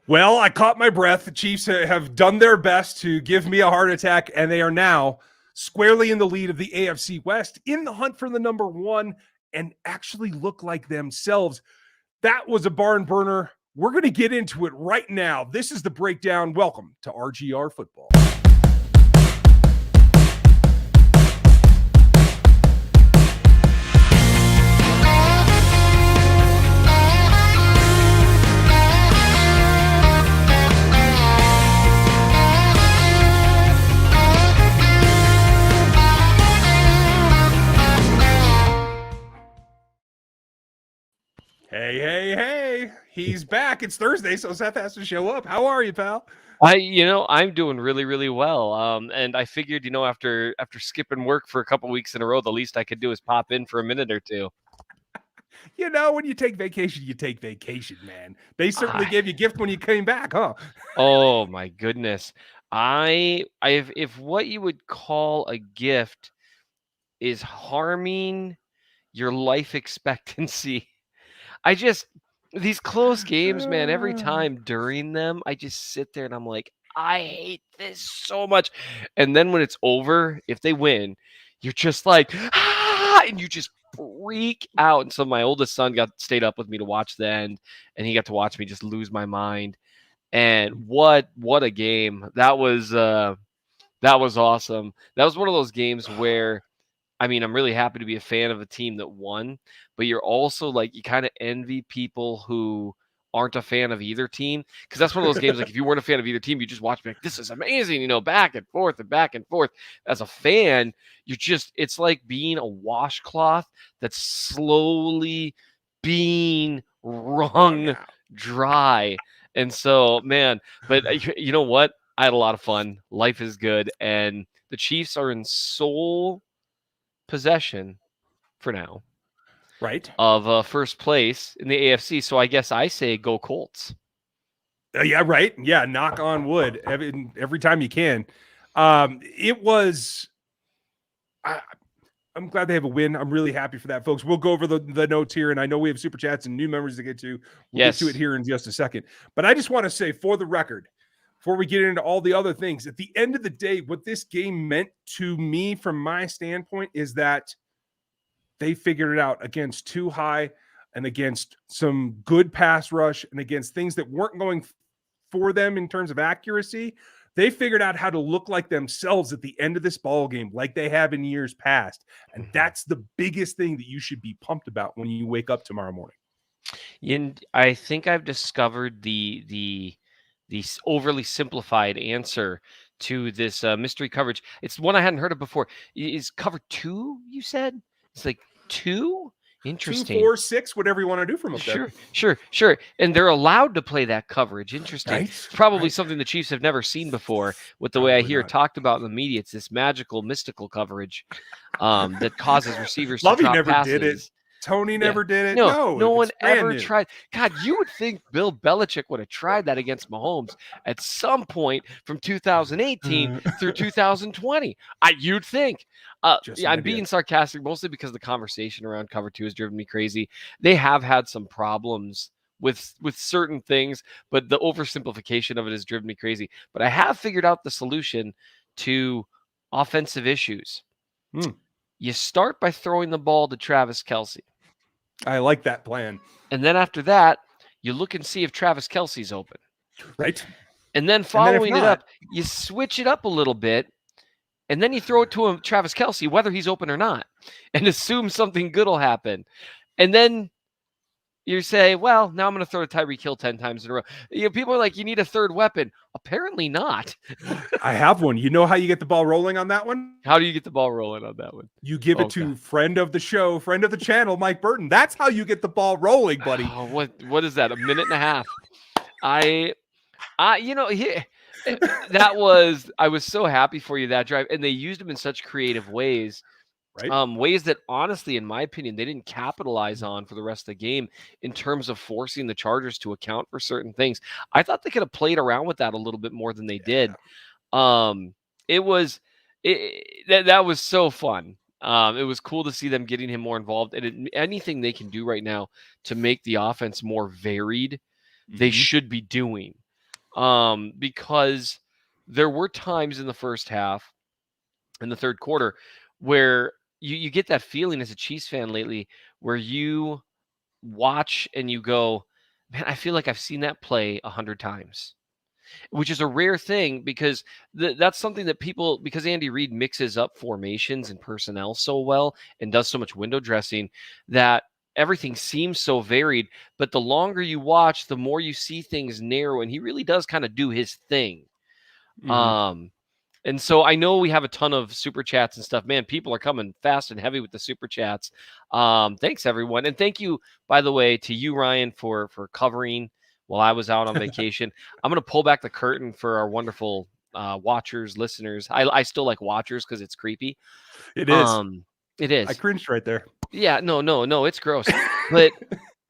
Well, I caught my breath. The Chiefs have done their best to give me a heart attack, and they are now squarely in the lead of the AFC West, in the hunt for the number one, and actually look like themselves. That was a barn burner. We're going to get into it right now. This is the breakdown. Welcome to RGR Football. Hey. He's back. It's Thursday, so Seth has to show up. How are you, pal? I'm doing really, really well. And I figured, after skipping work for a couple weeks in a row, the least I could do is pop in for a minute or two. When you take vacation, man. They certainly gave you a gift when you came back, huh? Oh my goodness. If what you would call a gift is harming your life expectancy, these close games, man, every time during them, I just sit there and I'm like, I hate this so much. And then when it's over, if they win, you're just like, and you just freak out. And so my oldest son stayed up with me to watch the end, and he got to watch me just lose my mind. And what a game. That was awesome. That was one of those games where, I'm really happy to be a fan of a team that won, but you're also like, you kind of envy people who aren't a fan of either team. Because that's one of those games, like if you weren't a fan of either team, you just watch me like, this is amazing, back and forth and back and forth. As a fan, it's like being a washcloth that's slowly being wrung dry. And so, man, but you know what? I had a lot of fun. Life is good. And the Chiefs are in sole possession for now, right, of first place in the AFC. So I guess I say go Colts. Yeah, right. Yeah, knock on wood every time you can. It was. I'm glad they have a win. I'm really happy for that, folks. We'll go over the notes here, and I know we have super chats and new members to get to. We'll get to it here in just a second. But I just want to say, for the record, before we get into all the other things, at the end of the day, what this game meant to me from my standpoint is that they figured it out against too high and against some good pass rush and against things that weren't going for them in terms of accuracy. They figured out how to look like themselves at the end of this ball game, like they have in years past. And that's the biggest thing that you should be pumped about when you wake up tomorrow morning. And I think I've discovered the overly simplified answer to this mystery coverage. It's one I hadn't heard of before. Is cover 2, you said? It's like 2? Interesting. 2, 4, 6, whatever you want to do from up there. Sure. And they're allowed to play that coverage. Interesting. Right? Probably something the Chiefs have never seen before. With the way I hear it talked about in the media, it's this magical, mystical coverage that causes receivers to drop never passes. Did it. Tony never did it. No one ever tried. God, you would think Bill Belichick would have tried that against Mahomes at some point from 2018 through 2020. You'd think. I'm being sarcastic mostly because the conversation around cover 2 has driven me crazy. They have had some problems with certain things, but the oversimplification of it has driven me crazy. But I have figured out the solution to offensive issues. You start by throwing the ball to Travis Kelce. I like that plan. And then after that, you look and see if Travis Kelce's open. Right. And then following it up, you switch it up a little bit, and then you throw it to him, Travis Kelce, whether he's open or not, and assume something good will happen. And then you say, well, now I'm going to throw to Tyreek Hill 10 times in a row. People are like, you need a third weapon. Apparently not. I have one. You know how you get the ball rolling on that one? How do you get the ball rolling on that one? You give it to friend of the show, friend of the channel, Mike Burton. That's how you get the ball rolling, buddy. Oh, what is that? A minute and a half. I was so happy for you that drive, and they used them in such creative ways. Right. Ways that, honestly, in my opinion, they didn't capitalize on for the rest of the game in terms of forcing the Chargers to account for certain things. I thought they could have played around with that a little bit more than they did. That was so fun. It was cool to see them getting him more involved. And anything they can do right now to make the offense more varied, they should be doing. because there were times in the first half, in the third quarter, where you get that feeling as a Chiefs fan lately, where you watch and you go, man, I feel like I've seen that play 100 times. Which is a rare thing because that's something that people, because Andy Reid mixes up formations and personnel so well and does so much window dressing, that everything seems so varied. But the longer you watch, the more you see things narrow, and he really does kind of do his thing. And so I know we have a ton of super chats and stuff. Man, people are coming fast and heavy with the super chats. Thanks everyone, and thank you, by the way, to you, Ryan, for covering while I was out on vacation. I'm going to pull back the curtain for our wonderful watchers, listeners. I still like watchers because it's creepy. It is. It is. I cringed right there. Yeah, no, it's gross. But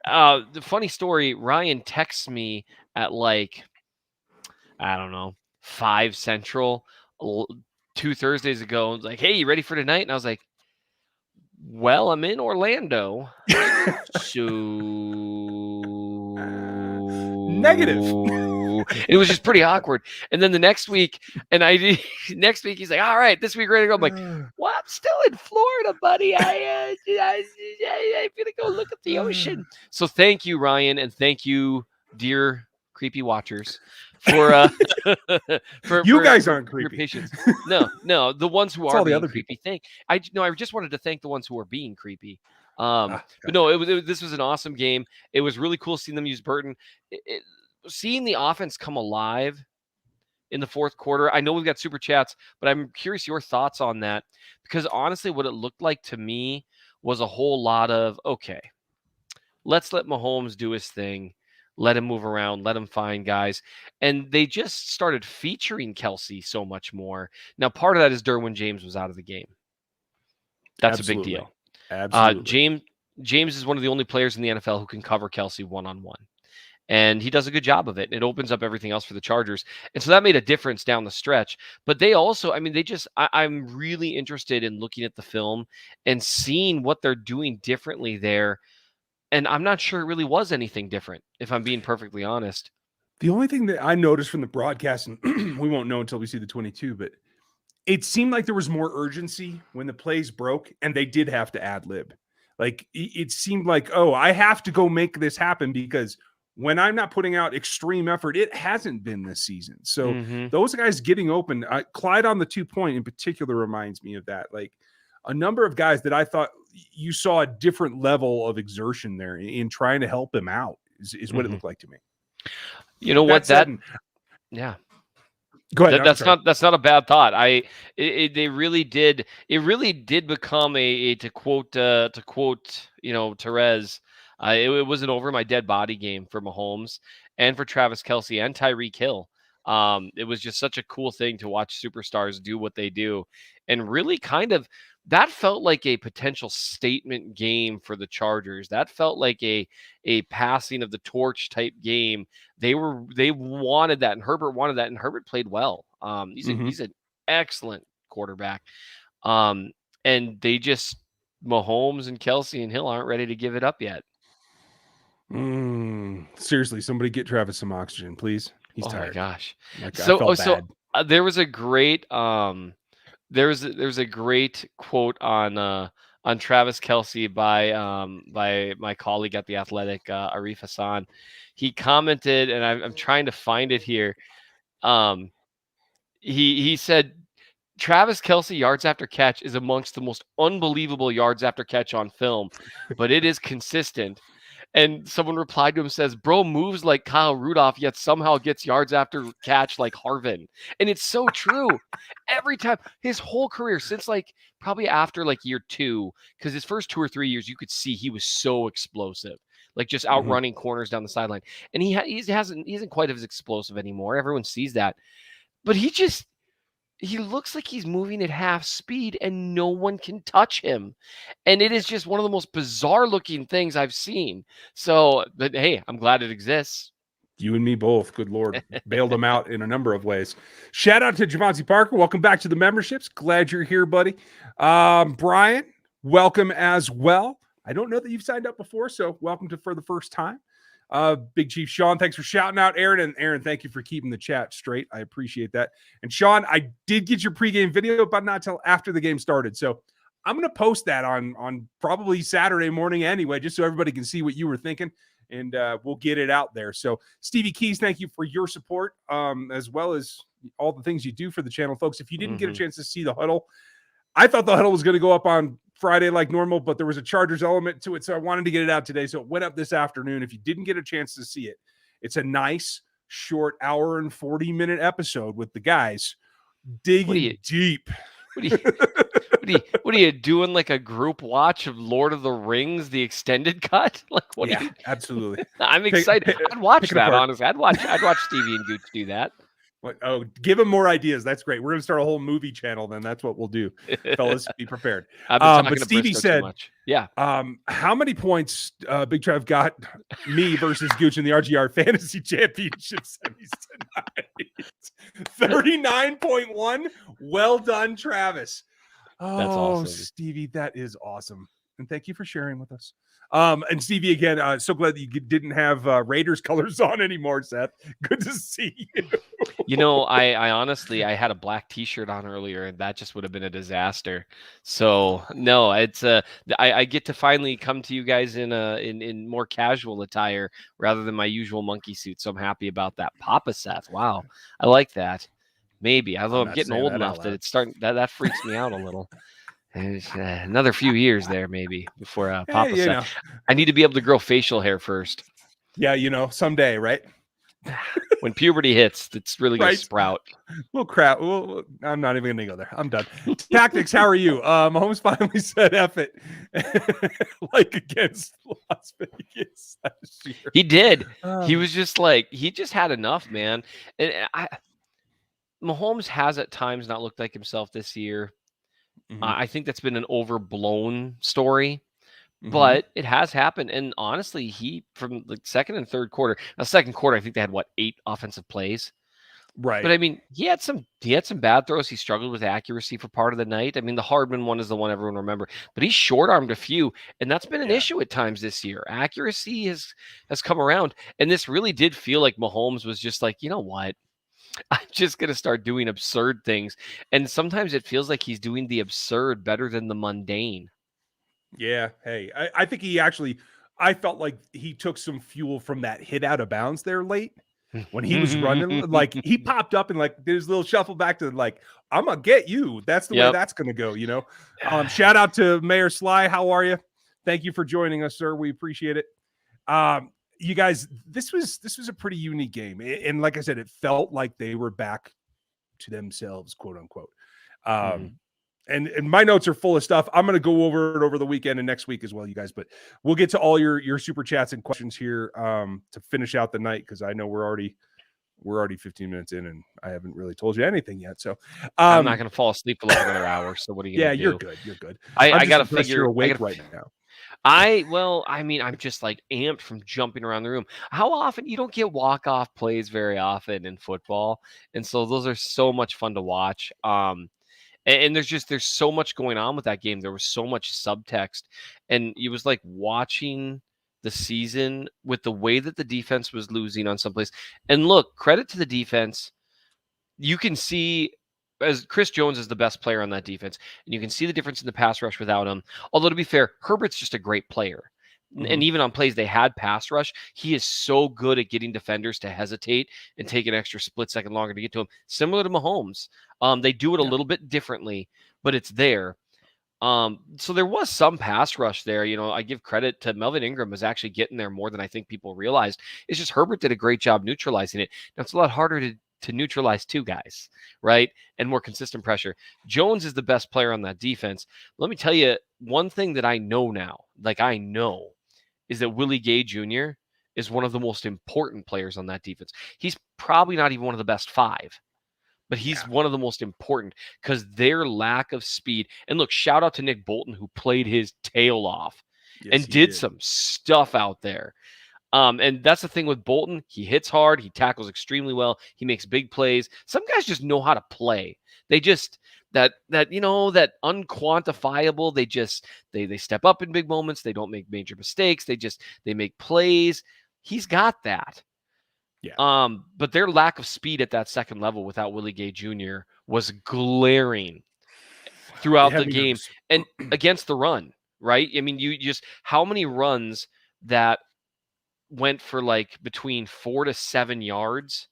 the funny story, Ryan texts me at like, I don't know, 5 Central 2 Thursdays ago. And was like, hey, you ready for tonight? And I was like, well, I'm in Orlando. So negative. It was just pretty awkward. And then the next week, next week he's like, all right, this week ready to go. I'm like, well, I'm still in Florida, buddy. I'm gonna go look at the ocean. So thank you, Ryan, and thank you, dear creepy watchers, for you guys aren't creepy. Your patience. No, the ones who are being creepy. I just wanted to thank the ones who are being creepy. But no, this was an awesome game. It was really cool seeing them use Burton. Seeing the offense come alive in the fourth quarter. I know we've got super chats, but I'm curious your thoughts on that, because honestly, what it looked like to me was a whole lot of, okay, let's let Mahomes do his thing. Let him move around, let him find guys. And they just started featuring Kelsey so much more. Now, part of that is Derwin James was out of the game. That's Absolutely. a big deal. Absolutely. James is one of the only players in the NFL who can cover Kelsey one-on-one. And he does a good job of it. It opens up everything else for the Chargers. And so that made a difference down the stretch. But they also, I'm really interested in looking at the film and seeing what they're doing differently there. And I'm not sure it really was anything different, if I'm being perfectly honest. The only thing that I noticed from the broadcast, and we won't know until we see the 22, but it seemed like there was more urgency when the plays broke, and they did have to ad lib. Like, it seemed like, oh, I have to go make this happen, because when I'm not putting out extreme effort, it hasn't been this season. So those guys getting open, Clyde on the 2-point in particular reminds me of that. Like, a number of guys that I thought you saw a different level of exertion there in trying to help him out is what it looked like to me. You know what? Yeah. Go ahead. That's not a bad thought. They really did. It really did become to quote Therese. It was an over my dead body game for Mahomes and for Travis Kelce and Tyreek Hill. It was just such a cool thing to watch superstars do what they do, and really kind of that felt like a potential statement game for the Chargers. That felt like a passing of the torch type game. They wanted that, and Herbert wanted that, and Herbert played well. He's an excellent quarterback. And they just, Mahomes and Kelsey and Hill aren't ready to give it up yet. Seriously, somebody get Travis some oxygen, please. He's tired. Oh my gosh. Like, There was a great there's a great quote on Travis Kelce by my colleague at The Athletic, Arif Hassan. He commented, and I'm trying to find it here. He said, Travis Kelce yards after catch is amongst the most unbelievable yards after catch on film, but it is consistent. And someone replied to him, says, bro moves like Kyle Rudolph, yet somehow gets yards after catch like Harvin. And it's so true. Every time, his whole career, since like probably after like year 2, because his first 2 or 3 years, you could see he was so explosive, like just outrunning corners down the sideline. And he isn't quite as explosive anymore. Everyone sees that. But he looks like he's moving at half speed and no one can touch him. And it is just one of the most bizarre looking things I've seen. So, but hey, I'm glad it exists. You and me both. Good Lord. Bailed him out in a number of ways. Shout out to Javonte Parker. Welcome back to the memberships. Glad you're here, buddy. Brian, welcome as well. I don't know that you've signed up before, so welcome for the first time. Big Chief Sean, thanks for shouting out Aaron. And Aaron, thank you for keeping the chat straight. I appreciate that. And Sean, I did get your pregame video, but not till after the game started. So I'm going to post that on probably Saturday morning anyway, just so everybody can see what you were thinking. And we'll get it out there. So Stevie Keys, thank you for your support, as well as all the things you do for the channel, folks. If you didn't get a chance to see the huddle, I thought the huddle was going to go up on Friday like normal, but there was a Chargers element to it, so I wanted to get it out today. So it went up this afternoon. If you didn't get a chance to see it, it's a nice, short, hour and 40-minute episode with the guys digging deep. What are you doing? Like a group watch of Lord of the Rings, the extended cut? Like what? Yeah, absolutely. I'm excited. I'd watch that. Honestly, I'd watch Stevie and Gooch do that. Oh, give him more ideas. That's great. We're going to start a whole movie channel then. That's what we'll do. Fellas, be prepared. But Stevie said, yeah. How many points Big Trev got me versus Gooch in the RGR Fantasy Championship semis tonight? 39.1. Well done, Travis. Oh, that's awesome. Stevie, that is awesome. And thank you for sharing with us. And Stevie, again, so glad that you didn't have Raiders colors on anymore, Seth. Good to see you. You know, I honestly, I had a black T-shirt on earlier, and that just would have been a disaster. So no, it's I get to finally come to you guys in more casual attire rather than my usual monkey suit. So I'm happy about that. Papa Seth, wow, I like that. Maybe, although I'm getting old enough that it's starting that freaks me out a little. There's another few years there, maybe, before Papa Seth. I need to be able to grow facial hair first. Yeah, someday, right? When puberty hits, it's really going to sprout. Well, crap. Well, I'm not even going to go there. I'm done. Tactics, how are you? Mahomes finally said F it. Like against Las Vegas last year. He did. He was just like, he just had enough, man. And Mahomes has at times not looked like himself this year. I think that's been an overblown story, but it has happened. And honestly, he from the second and third quarter, second quarter, I think they had 8 offensive plays. Right. But I mean, he had some bad throws. He struggled with accuracy for part of the night. I mean, the Hardman one is the one everyone remember, but he short-armed a few, and that's been an issue at times this year. Accuracy has come around, and this really did feel like Mahomes was just like, you know what? I'm just going to start doing absurd things. And sometimes it feels like he's doing the absurd better than the mundane. Yeah. Hey, I think I felt like he took some fuel from that hit out of bounds there late when he was running. Like he popped up and like there's a little shuffle back to like, I'm going to get you. That's the way that's going to go, Shout out to Mayor Sly. How are you? Thank you for joining us, sir. We appreciate it. You guys, this was a pretty unique game. And like I said, it felt like they were back to themselves, quote unquote. And my notes are full of stuff. I'm going to go over it over the weekend and next week as well, you guys, but we'll get to all your super chats and questions here to finish out the night. Cause I know we're already 15 minutes in and I haven't really told you anything yet. So I'm not going to fall asleep for like another hour. So what are you going to do? You're good. I got to figure you're awake right now. I'm just like amped from jumping around the room. How often you don't get walk-off plays very often in football. And so those are so much fun to watch. And there's so much going on with that game. There was so much subtext and it was like watching the season with the way that the defense was losing on some plays. And look, credit to the defense. You can see as Chris Jones is the best player on that defense, and you can see the difference in the pass rush without him. Although to be fair, Herbert's just a great player. And even on plays they had pass rush, he is so good at getting defenders to hesitate and take an extra split second longer to get to him. Similar to Mahomes. They do it a little bit differently, but it's there. So there was some pass rush there. I give credit to Melvin Ingram was actually getting there more than I think people realized. It's just Herbert did a great job neutralizing it. Now it's a lot harder to neutralize two guys, right? And more consistent pressure. Jones is the best player on that defense. Let me tell you one thing that I know now, is that Willie Gay Jr. is one of the most important players on that defense. He's probably not even one of the best 5, but he's one of the most important because their lack of speed. And look, shout out to Nick Bolton, who played his tail off and did some stuff out there. And that's the thing with Bolton. He hits hard. He tackles extremely well. He makes big plays. Some guys just know how to play. They just that unquantifiable. They step up in big moments. They don't make major mistakes. They make plays. He's got that. Yeah. But their lack of speed at that second level without Willie Gay Jr. was glaring throughout the game and against the run, right? I mean, you just how many runs that went for like between 4 to 7 yards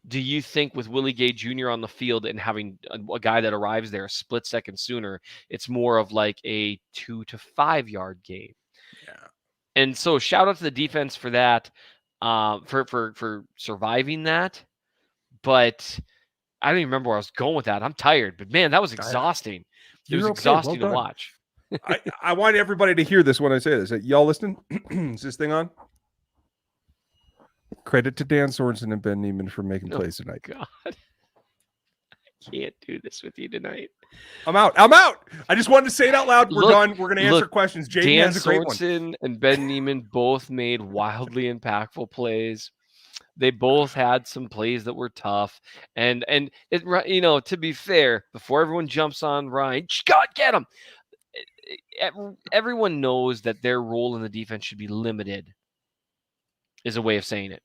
do you think with Willie Gay Jr. on the field and having a guy that arrives there a split second sooner, it's more of like a 2 to 5 yard game? Yeah. And so shout out to the defense for that, for surviving that. But I don't even remember where I was going with that. I'm tired, but man, that was exhausting. It was exhausting to watch. I want everybody to hear this when I say this. Y'all listening? Is this thing on? Credit to Dan Sorensen and Ben Neiman for making plays tonight. God, I can't do this with you tonight. I'm out. I just wanted to say it out loud. We're done. We're going to answer questions. Jaden has a great one. Dan Sorensen and Ben Neiman both made wildly impactful plays. They both had some plays that were tough. And it, you know, to be fair, before everyone jumps on Ryan, God, get him. Everyone knows that their role in the defense should be limited, is a way of saying it.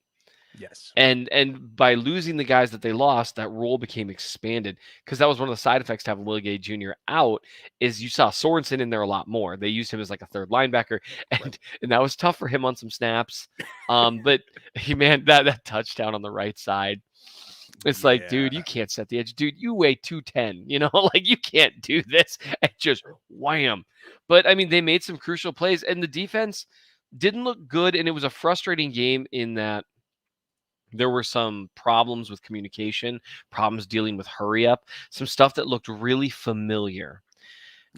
Yes. And by losing the guys that they lost, that role became expanded, because that was one of the side effects to having Willie Gay Jr. out, is you saw Sorensen in there a lot more. They used him as like a third linebacker, and that was tough for him on some snaps. But man, that touchdown on the right side, it's like, dude, you can't set the edge. Dude, you weigh 210, you know, like you can't do this and just wham. But I mean, they made some crucial plays, and the defense didn't look good, and it was a frustrating game in that there were some problems with communication, problems dealing with hurry up, some stuff that looked really familiar.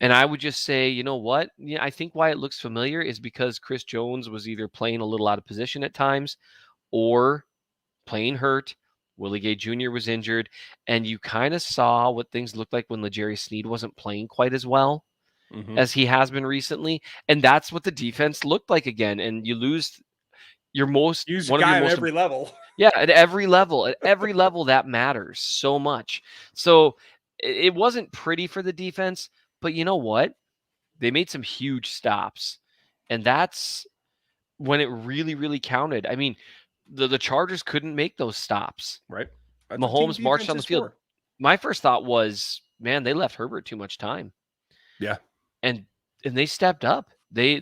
And I would just say, you know what? Yeah, I think why it looks familiar is because Chris Jones was either playing a little out of position at times or playing hurt. Willie Gay Jr. was injured, and you kind of saw what things looked like when L'Jarius Sneed wasn't playing quite as well as he has been recently. And that's what the defense looked like again. And you lose your most one guy of your most, at every level. Yeah, at every level. At every level, that matters so much. So it wasn't pretty for the defense, but you know what? They made some huge stops. And that's when it really, really counted. I mean, the Chargers couldn't make those stops. Right. Mahomes marched on the field. My first thought was, man, they left Herbert too much time. Yeah. And they stepped up. They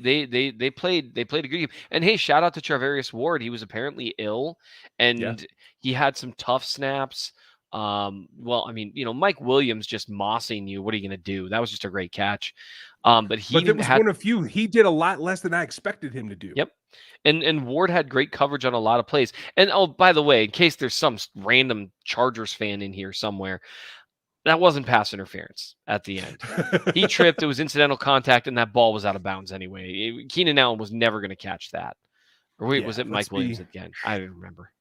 played a good game. And hey, shout out to Charvarius Ward. He was apparently ill, and he had some tough snaps. Well, I mean, you know, Mike Williams just mossing you. What are you going to do? That was just a great catch. But it was one of few. He did a lot less than I expected him to do. Yep. And Ward had great coverage on a lot of plays. And oh, by the way, in case there's some random Chargers fan in here somewhere, that wasn't pass interference at the end. He tripped. It was incidental contact, and that ball was out of bounds anyway. Keenan Allen was never going to catch that. Or wait, was it Mike Williams again? I don't remember.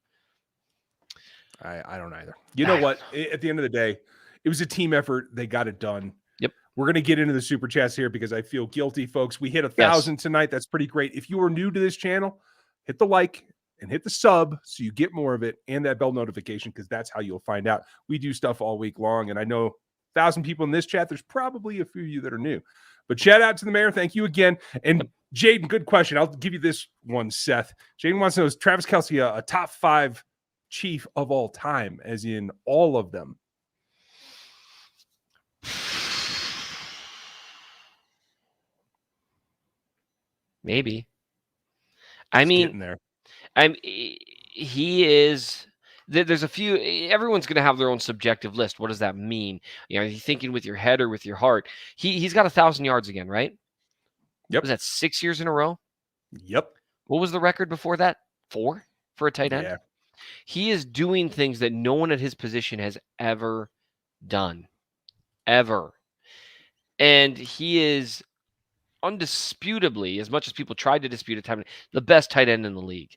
I don't either. You know what? At the end of the day, it was a team effort. They got it done. Yep. We're going to get into the super chats here because I feel guilty, folks. We hit 1,000 tonight. That's pretty great. If you are new to this channel, hit the like and hit the sub so you get more of it, and that bell notification, because that's how you'll find out. We do stuff all week long, and I know 1,000 people in this chat. There's probably a few of you that are new. But shout out to the mayor. Thank you again. And Jaden, good question. I'll give you this one, Seth. Jaden wants to know, is Travis Kelce a top 5 Chief of all time, as in all of them? Maybe. I mean, he is. There's a few. Everyone's going to have their own subjective list. What does that mean? You know, are you thinking with your head or with your heart? He's got 1,000 yards again, right? Yep. Was that 6 years in a row? Yep. What was the record before that? 4 for a tight end? Yeah. He is doing things that no one at his position has ever done. Ever. And he is undisputably, as much as people tried to dispute it, the best tight end in the league.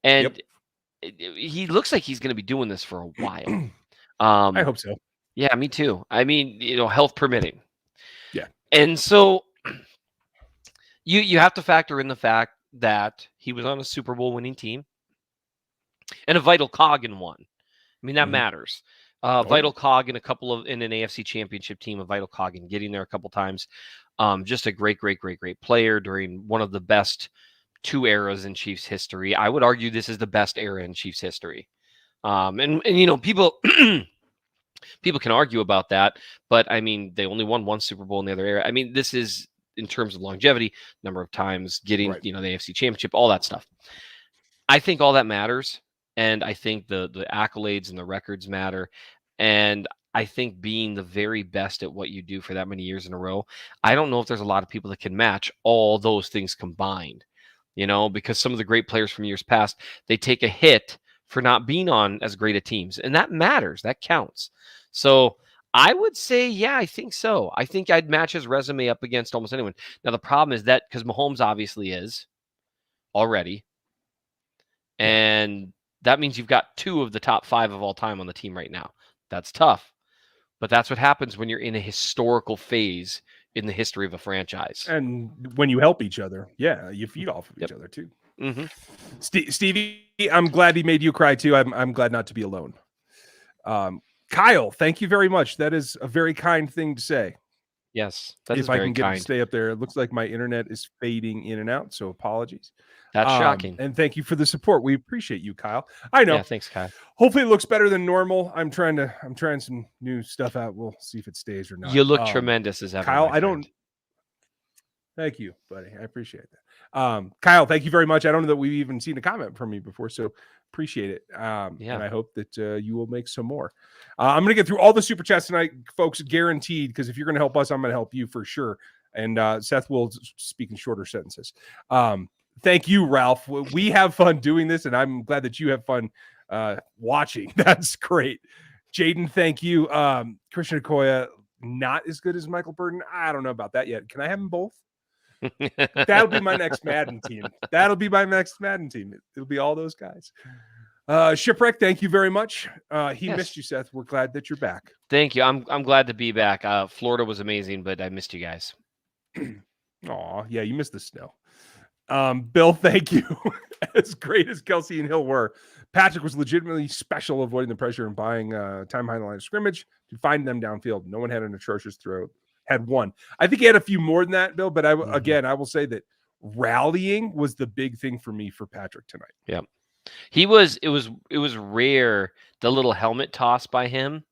And he looks like he's going to be doing this for a while. I hope so. Yeah, me too. I mean, you know, health permitting. Yeah. And so you have to factor in the fact that he was on a Super Bowl winning team and a vital cog in one. I mean, that matters. Vital cog in an AFC championship team, a vital cog in getting there a couple times. Just a great player during one of the best two eras in Chiefs history. I would argue this is the best era in Chiefs history. And you know, people people can argue about that, but I mean, they only won one Super Bowl in the other era. I mean, this is in terms of longevity, number of times getting, Right. you know, the AFC Championship, all that stuff. I think all that matters, and I think the accolades and the records matter, and I think being the very best at what you do for that many years in a row, I don't know if there's a lot of people that can match all those things combined, you know, because some of the great players from years past, they take a hit for not being on as great a teams, and that matters, that counts. So I would say, yeah, I think so. I think I'd match his resume up against almost anyone. Now the problem is that because Mahomes obviously is already, and that means you've got two of the top 5 of all time on the team right now. That's tough. But that's what happens when you're in a historical phase in the history of a franchise. And when you help each other, you feed off of each other too. Mm-hmm. Stevie, I'm glad he made you cry too. I'm glad not to be alone. Kyle, thank you very much. That is a very kind thing to say. Yes, that if is I very can get kind. it to stay up there. It looks like my internet is fading in and out, so apologies. That's shocking. And thank you for the support. We appreciate you, Kyle. I know. Yeah, thanks, Kyle. Hopefully it looks better than normal. I'm trying some new stuff out. We'll see if it stays or not. You look tremendous as ever, Kyle. I don't. Thank you, buddy. I appreciate that. Kyle, thank you very much. I don't know that we've even seen a comment from you before, so appreciate it. And I hope that you will make some more. I'm going to get through all the super chats tonight, folks, guaranteed, because if you're going to help us, I'm going to help you for sure. And Seth will speak in shorter sentences. Thank you, Ralph. We have fun doing this, and I'm glad that you have fun watching. That's great. Jaden, thank you. Christian Okoye, not as good as Michael Burton. I don't know about that yet. Can I have them both? That'll be my next Madden team. It'll be all those guys. Shipwreck, thank you very much. He missed you, Seth. We're glad that you're back. Thank you. I'm glad to be back. Florida was amazing, but I missed you guys. Aw, yeah, you missed the snow. Bill, thank you. As great as Kelsey and Hill were, Patrick was legitimately special, avoiding the pressure and buying time behind the line of scrimmage to find them downfield. No one had an atrocious throw. Had one. I think he had a few more than that, Bill, but I will say that rallying was the big thing for me for Patrick tonight. Yeah. It was rare, the little helmet toss by him.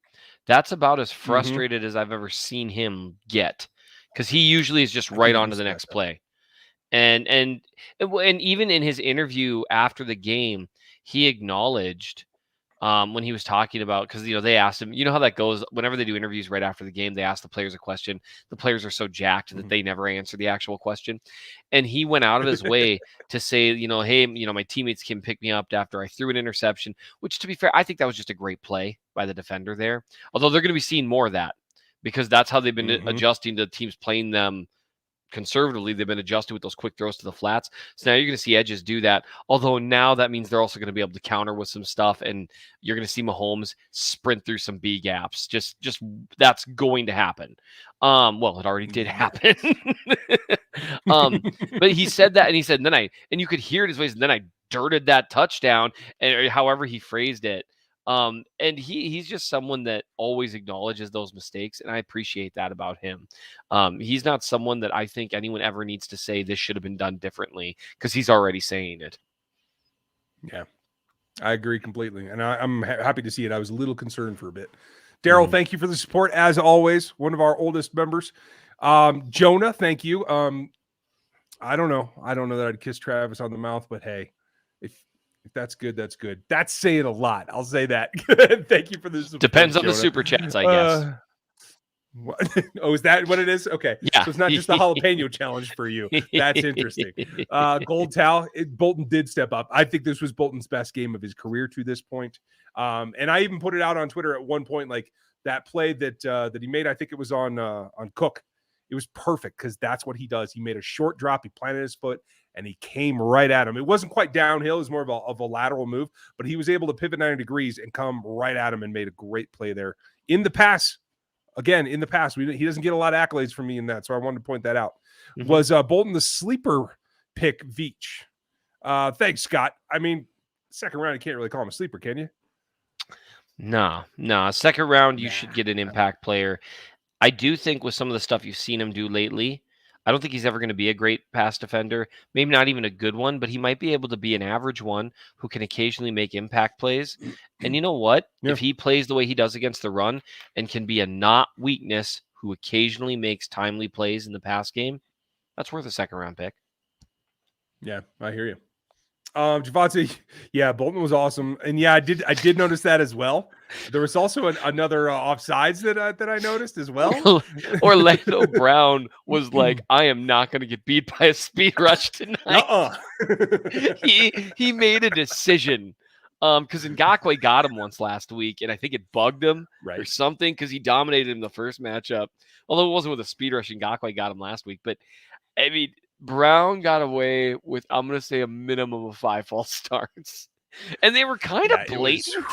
That's about as frustrated as I've ever seen him get, because he usually is just right on to the next play. And even in his interview after the game, he acknowledged when he was talking about, because they asked him, how that goes whenever they do interviews right after the game, they ask the players a question. The players are so jacked that they never answer the actual question, and he went out of his way to say, hey, my teammates can pick me up after I threw an interception, which, to be fair, I think that was just a great play by the defender there, although they're going to be seeing more of that, because that's how they've been adjusting to teams playing them conservatively. They've been adjusted with those quick throws to the flats. So now you're going to see edges do that. Although now that means they're also going to be able to counter with some stuff, and you're going to see Mahomes sprint through some B gaps. Just that's going to happen. Well, it already did happen. But he said that, and he said, and you could hear it his ways, and then I dirted that touchdown, and however he phrased it. And he's just someone that always acknowledges those mistakes, and I appreciate that about him. He's not someone that I think anyone ever needs to say this should have been done differently, because he's already saying it. Yeah, I agree completely, and I'm happy to see it. I was a little concerned for a bit. Daryl, thank you for the support as always. One of our oldest members. Jonah, thank you. I don't know that I'd kiss Travis on the mouth, but hey, if that's good, that's good. That's saying a lot. I'll say that. Thank you for the support. Depends on Jonah. The super chats, I guess. Oh, is that what it is? Okay. Yeah. So it's not just the jalapeno challenge for you. That's interesting. Gold Towel, Bolton did step up. I think this was Bolton's best game of his career to this point. And I even put it out on Twitter at one point, like that play that he made. I think it was on Cook. It was perfect, because that's what he does. He made a short drop. He planted his foot, and he came right at him. It wasn't quite downhill. It was more of a lateral move, but he was able to pivot 90 degrees and come right at him and made a great play there. In the past, he doesn't get a lot of accolades from me in that, so I wanted to point that out. Was Bolton the sleeper pick Veach? Thanks, Scott. I mean, second round, you can't really call him a sleeper, can you? No. Second round, you should get an impact player. I do think with some of the stuff you've seen him do lately, I don't think he's ever going to be a great pass defender, maybe not even a good one, but he might be able to be an average one who can occasionally make impact plays. And you know what? Yeah. If he plays the way he does against the run and can be a not weakness who occasionally makes timely plays in the pass game, that's worth a second-round pick. Yeah, I hear you. Javonte, yeah, Bolton was awesome, and yeah, I did notice that as well. There was also another offsides that I noticed as well. Orlando Brown was like, "I am not going to get beat by a speed rush tonight." He made a decision, because Ngakoue got him once last week, and I think it bugged him or something because he dominated him the first matchup. Although it wasn't with a speed rush, Ngakoue got him last week, but I mean, Brown got away with, I'm going to say, a minimum of 5 false starts. And they were kind of blatant.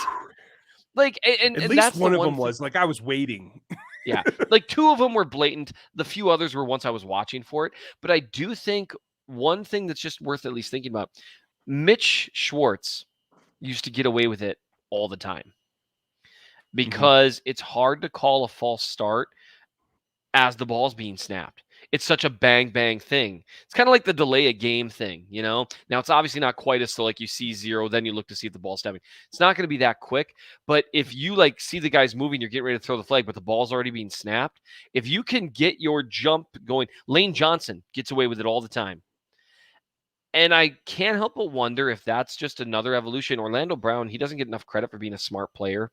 Like, and at least that's one of them was like, I was waiting. Yeah. Like 2 of them were blatant. The few others were once I was watching for it. But I do think one thing that's just worth at least thinking about, Mitch Schwartz used to get away with it all the time because it's hard to call a false start as the ball's being snapped. It's such a bang, bang thing. It's kind of like the delay a game thing, you know? Now, it's obviously not quite as so like you see 0, then you look to see if the ball's snapping. It's not going to be that quick, but if you like see the guys moving, you're getting ready to throw the flag, but the ball's already being snapped, if you can get your jump going, Lane Johnson gets away with it all the time. And I can't help but wonder if that's just another evolution. Orlando Brown, he doesn't get enough credit for being a smart player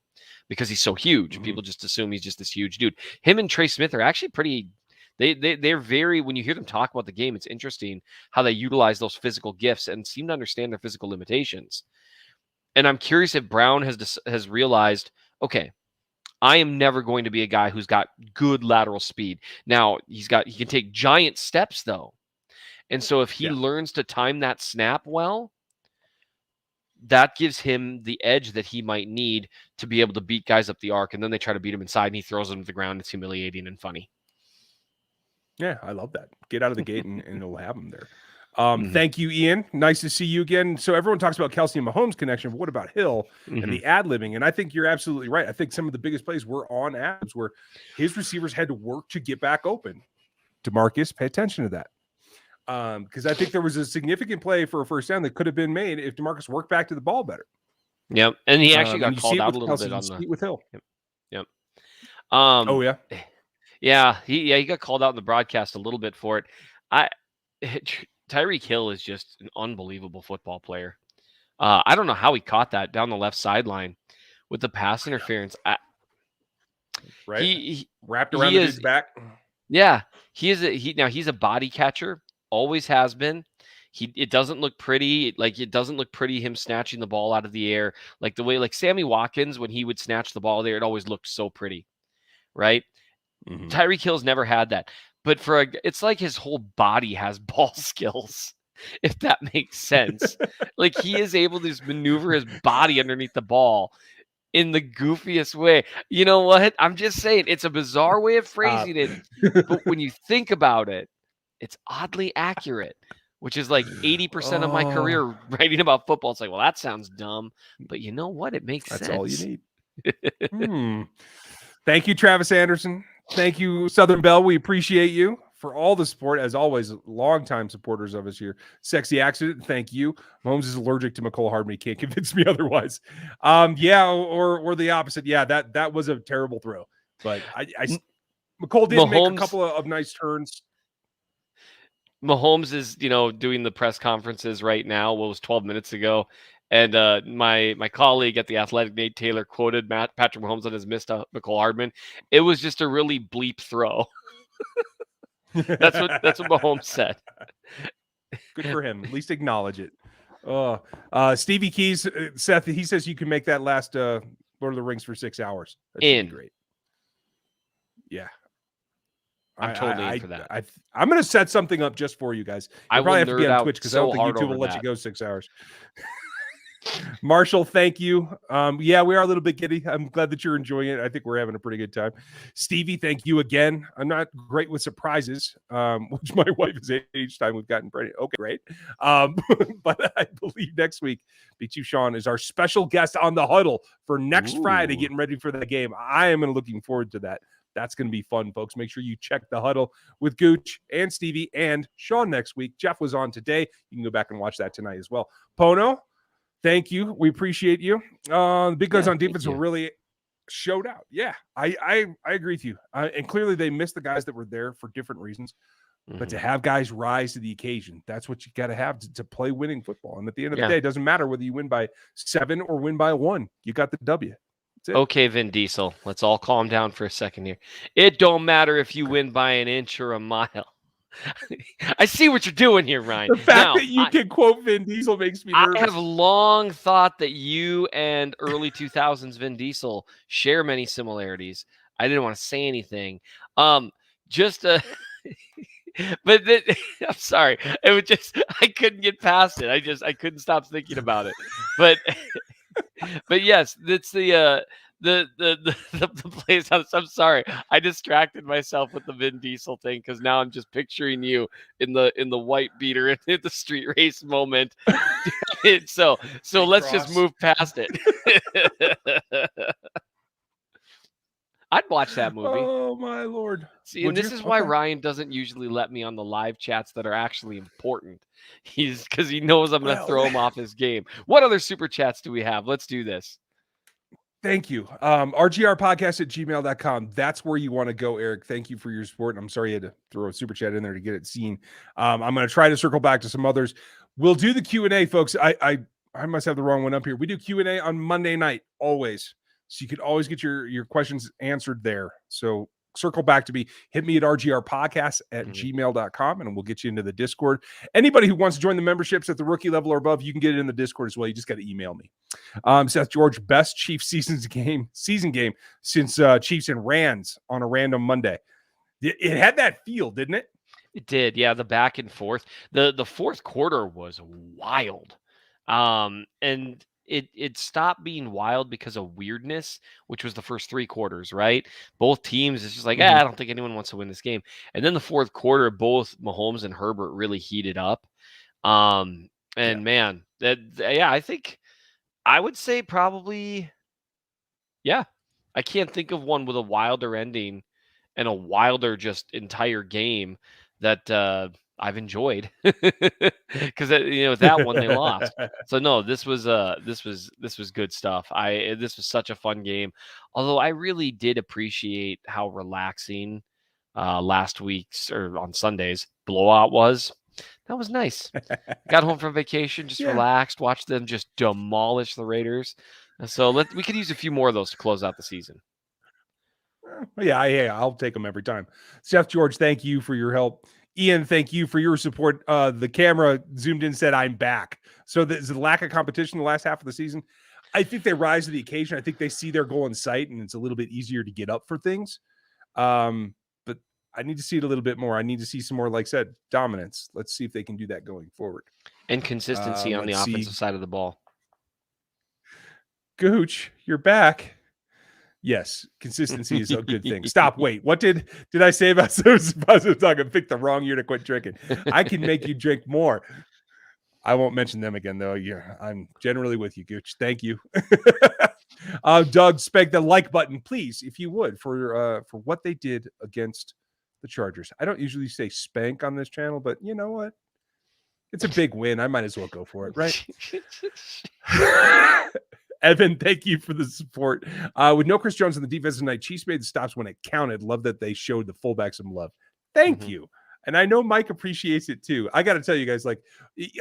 because he's so huge. People just assume he's just this huge dude. Him and Trey Smith are actually pretty... They're very, when you hear them talk about the game, it's interesting how they utilize those physical gifts and seem to understand their physical limitations. And I'm curious if Brown has realized, okay, I am never going to be a guy who's got good lateral speed. Now, he can take giant steps, though. And so if he learns to time that snap well, that gives him the edge that he might need to be able to beat guys up the arc. And then they try to beat him inside, and he throws them to the ground. It's humiliating and funny. Yeah, I love that. Get out of the gate and it'll have them there. Thank you, Ian. Nice to see you again. So everyone talks about Kelsey and Mahomes connection, but what about Hill and the ad-libbing? And I think you're absolutely right. I think some of the biggest plays were on ads where his receivers had to work to get back open. DeMarcus, pay attention to that. Because I think there was a significant play for a first down that could have been made if DeMarcus worked back to the ball better. Yep, and he actually got called out a little bit on the with Hill. Yep. Oh yeah. Yeah, he got called out in the broadcast a little bit for it. Tyreek Hill is just an unbelievable football player. I don't know how he caught that down the left sideline with the pass interference. Right. He wrapped around the dude's back. Yeah, he's a body catcher. Always has been. It doesn't look pretty. Like, it doesn't look pretty him snatching the ball out of the air. Like the way like Sammy Watkins, when he would snatch the ball there, it always looked so pretty. Right? Tyreek Hill's never had that. But it's like his whole body has ball skills, if that makes sense. Like, he is able to just maneuver his body underneath the ball in the goofiest way. You know what? I'm just saying, it's a bizarre way of phrasing it. But when you think about it, it's oddly accurate, which is like 80% of my career writing about football. It's like, well, that sounds dumb. But you know what? It makes sense. That's all you need. Thank you, Travis Anderson. Thank you, Southern Belle. We appreciate you for all the support. As always, longtime supporters of us here. Sexy Accident, thank you. Mahomes is allergic to McCole Hardman. He can't convince me otherwise. Or the opposite. Yeah, that was a terrible throw. But McCole did make a couple of nice turns. Mahomes is, doing the press conferences right now. What was 12 minutes ago? And my colleague at The Athletic, Nate Taylor, quoted Patrick Mahomes on his missed McCole Hardman. It was just a really bleep throw. That's what Mahomes said. Good for him. At least acknowledge it. Stevie Keys, Seth, he says you can make that last Lord of the Rings for 6 hours. That's great. Yeah. I'm totally in for that. I'm going to set something up just for you guys. I probably have to be on Twitch because I don't think YouTube will let you go 6 hours. Marshall, thank you. Yeah, we are a little bit giddy. I'm glad that you're enjoying it. I think we're having a pretty good time. Stevie, thank you again. I'm not great with surprises, which my wife is each time we've gotten pregnant. Okay, great. But I believe next week, B2 Sean is our special guest on the huddle for next Friday, getting ready for the game. I am looking forward to that. That's going to be fun, folks. Make sure you check the huddle with Gooch and Stevie and Sean next week. Jeff was on today. You can go back and watch that tonight as well. Pono, thank you. We appreciate you. The big guys on defense were really showed out. Yeah, I agree with you. And clearly they missed the guys that were there for different reasons. But to have guys rise to the occasion, that's what you got to have to play winning football. And at the end of the day, it doesn't matter whether you win by 7 or win by 1. You got the W. Okay, Vin Diesel, let's all calm down for a second here. It don't matter if you win by an inch or a mile. I see what you're doing here, Ryan. The fact that you can quote Vin Diesel makes me nervous. I have long thought that you and early 2000s Vin Diesel share many similarities. I didn't want to say anything. But I'm sorry. It was just I couldn't get past it. I couldn't stop thinking about it. But yes, it's the place. I'm sorry. I distracted myself with the Vin Diesel thing because now I'm just picturing you in the white beater and in the street race moment. so let's just move past it. I'd watch that movie. Oh my Lord. See, and this is why Ryan doesn't usually let me on the live chats that are actually important. Because he knows I'm going to throw him off his game. What other super chats do we have? Let's do this. Thank you. rgrpodcast@gmail.com. That's where you want to go, Eric. Thank you for your support. I'm sorry you had to throw a super chat in there to get it seen. I'm going to try to circle back to some others. We'll do the Q&A, folks. I must have the wrong one up here. We do Q&A on Monday night, always. So you can always get your questions answered there. So circle back to me. Hit me at rgrpodcast@gmail.com, and we'll get you into the Discord. Anybody who wants to join the memberships at the rookie level or above, you can get it in the Discord as well. You just got to email me. Seth George, best Chiefs season game since Chiefs and Rams on a random Monday. It had that feel, didn't it? It did. Yeah, the back and forth. The fourth quarter was wild. And it stopped being wild because of weirdness, which was the first 3 quarters, right? Both teams, it's just like, I don't think anyone wants to win this game. And then the fourth quarter, both Mahomes and Herbert really heated up. Man, I think I would say probably, I can't think of one with a wilder ending and a wilder just entire game that I've enjoyed because that one they lost. So no, this was good stuff. This was such a fun game. Although I really did appreciate how relaxing last week's or on Sunday's blowout was. That was nice. Got home from vacation, just relaxed, watched them just demolish the Raiders. So we could use a few more of those to close out the season. Yeah, I'll take them every time. Seth George, thank you for your help. Ian, thank you for your support. The camera zoomed in, said I'm back. So there's a lack of competition the last half of the season. I think they rise to the occasion. I think they see their goal in sight, and it's a little bit easier to get up for things. But I need to see it a little bit more. I need to see some more, like I said, dominance. Let's see if they can do that going forward. And consistency on the offensive side of the ball. Gooch, you're back. Yes, consistency is a good thing. Stop. Wait, what did I say about those? I was talking, pick the wrong year to quit drinking. I can make you drink more. I won't mention them again, though. Yeah, I'm generally with you, Gooch. Thank you. Doug, spank the like button, please, if you would, for what they did against the Chargers. I don't usually say spank on this channel, but you know what? It's a big win. I might as well go for it, right? Evan, thank you for the support. With no Chris Jones in the defense tonight, Chiefs made the stops when it counted. Love that they showed the fullback some love. Thank you. And I know Mike appreciates it too. I got to tell you guys, like,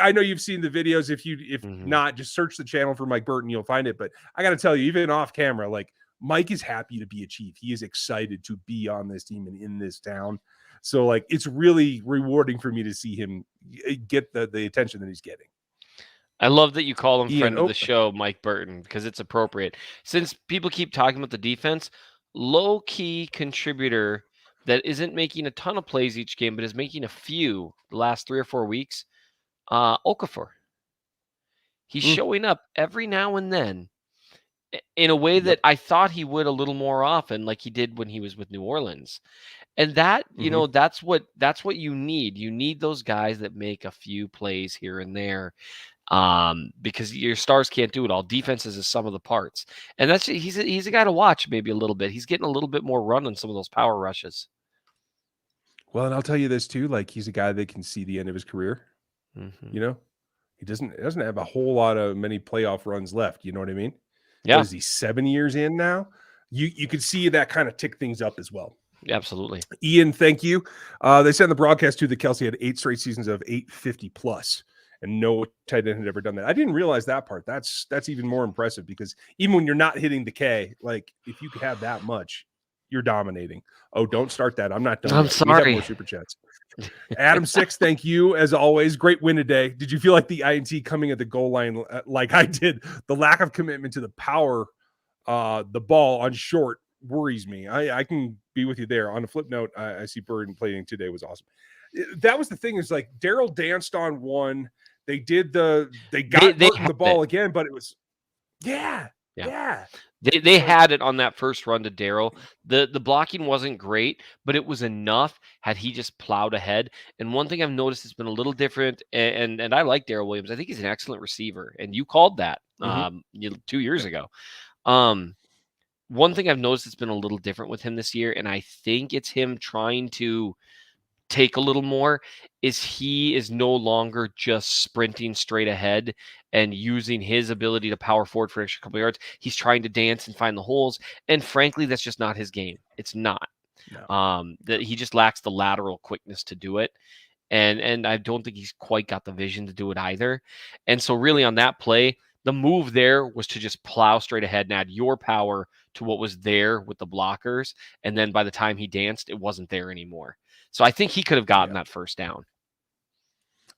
I know you've seen the videos. If not, just search the channel for Mike Burton. You'll find it. But I got to tell you, even off camera, like, Mike is happy to be a Chief. He is excited to be on this team and in this town. So, like, it's really rewarding for me to see him get the attention that he's getting. I love that you call him friend of the show, Mike Burton, because it's appropriate. Since people keep talking about the defense, low-key contributor that isn't making a ton of plays each game, but is making a few the last 3 or 4 weeks, Okafor. He's showing up every now and then in a way that I thought he would a little more often, like he did when he was with New Orleans. And that, that's what you need. You need those guys that make a few plays here and there. because your stars can't do it all. Defenses is some of the parts, and he's a guy to watch maybe a little bit. He's getting a little bit more run on some of those power rushes. Well, and I'll tell you this too, like he's a guy that can see the end of his career. You know, he doesn't have a whole lot of many playoff runs left. You know what I mean? Yeah. What is he, 7 years in now? You could see that kind of tick things up as well. Absolutely. Ian, thank you. They said in the broadcast too that Kelsey had 8 straight seasons of 850 plus, and no tight end had ever done that. I didn't realize that part. That's even more impressive, because even when you're not hitting the K, like if you could have that much, you're dominating. Oh, don't start that. I'm not done. I'm yet. sorry. We have more super chats. Adam 6, thank you as always. Great win today. Did you feel like the INT coming at the goal line like I did? The lack of commitment to the power, the ball on short worries me. I can be with you there. On a flip note, I see Burden playing today was awesome. That was the thing, is like Daryl danced on one. They got the ball again, but it was yeah. They had it on that first run to Daryl. The blocking wasn't great, but it was enough had he just plowed ahead. And one thing I've noticed has been a little different, and I like Daryl Williams. I think he's an excellent receiver, and you called that 2 years ago. One thing I've noticed that's been a little different with him this year, and I think it's him trying to take a little more, is he is no longer just sprinting straight ahead and using his ability to power forward for an extra couple of yards. He's trying to dance and find the holes, and frankly, that's just not his game. It's not. No. That he just lacks the lateral quickness to do it, and I don't think he's quite got the vision to do it either. And so, really, on that play, the move there was to just plow straight ahead and add your power to what was there with the blockers, and then by the time he danced, it wasn't there anymore. So I think he could have gotten that first down.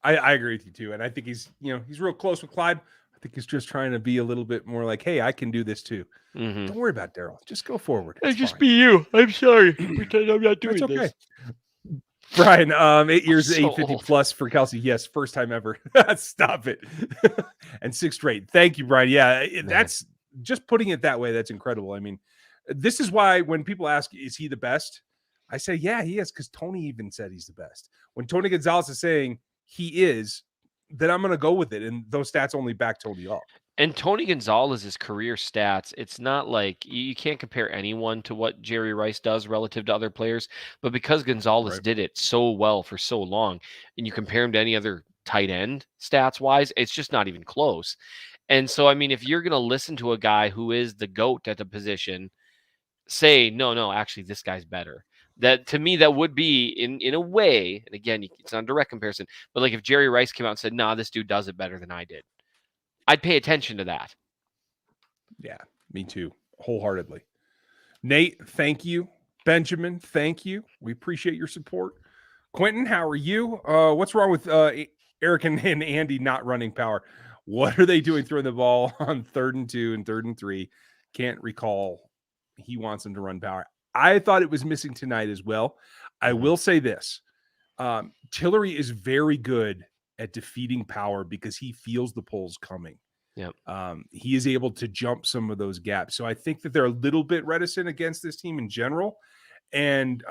I agree with you too, and I think he's real close with Clyde. I think he's just trying to be a little bit more like, hey, I can do this too. Don't worry about Daryl. Just go forward. It's just fine. Be you. I'm sorry. Pretend I'm not doing this. Brian, 8 years, 850 plus for Kelsey. Yes, first time ever. Stop it. And 6 straight. Thank you, Brian. Yeah, that's just putting it that way. That's incredible. I mean, this is why when people ask, is he the best? I say, yeah, he is, because Tony even said he's the best. When Tony Gonzalez is saying he is, then I'm going to go with it. And those stats only back Tony up. And Tony Gonzalez's career stats, it's not like you can't compare anyone to what Jerry Rice does relative to other players. But because Gonzalez did it so well for so long, and you compare him to any other tight end stats wise, it's just not even close. And so, I mean, if you're going to listen to a guy who is the GOAT at the position say, no, actually, this guy's better. That, to me, that would be in a way, and again, it's not a direct comparison, but like if Jerry Rice came out and said, nah, this dude does it better than I did, I'd pay attention to that. Yeah, me too, wholeheartedly. Nate, thank you. Benjamin, thank you. We appreciate your support. Quentin, how are you? What's wrong with Eric and Andy not running power? What are they doing throwing the ball on 3rd and 2 and 3rd and 3? Can't recall. He wants them to run power. I thought it was missing tonight as well. I will say this. Tillery is very good at defeating power because he feels the pulls coming. Yep. He is able to jump some of those gaps. So I think that they're a little bit reticent against this team in general. And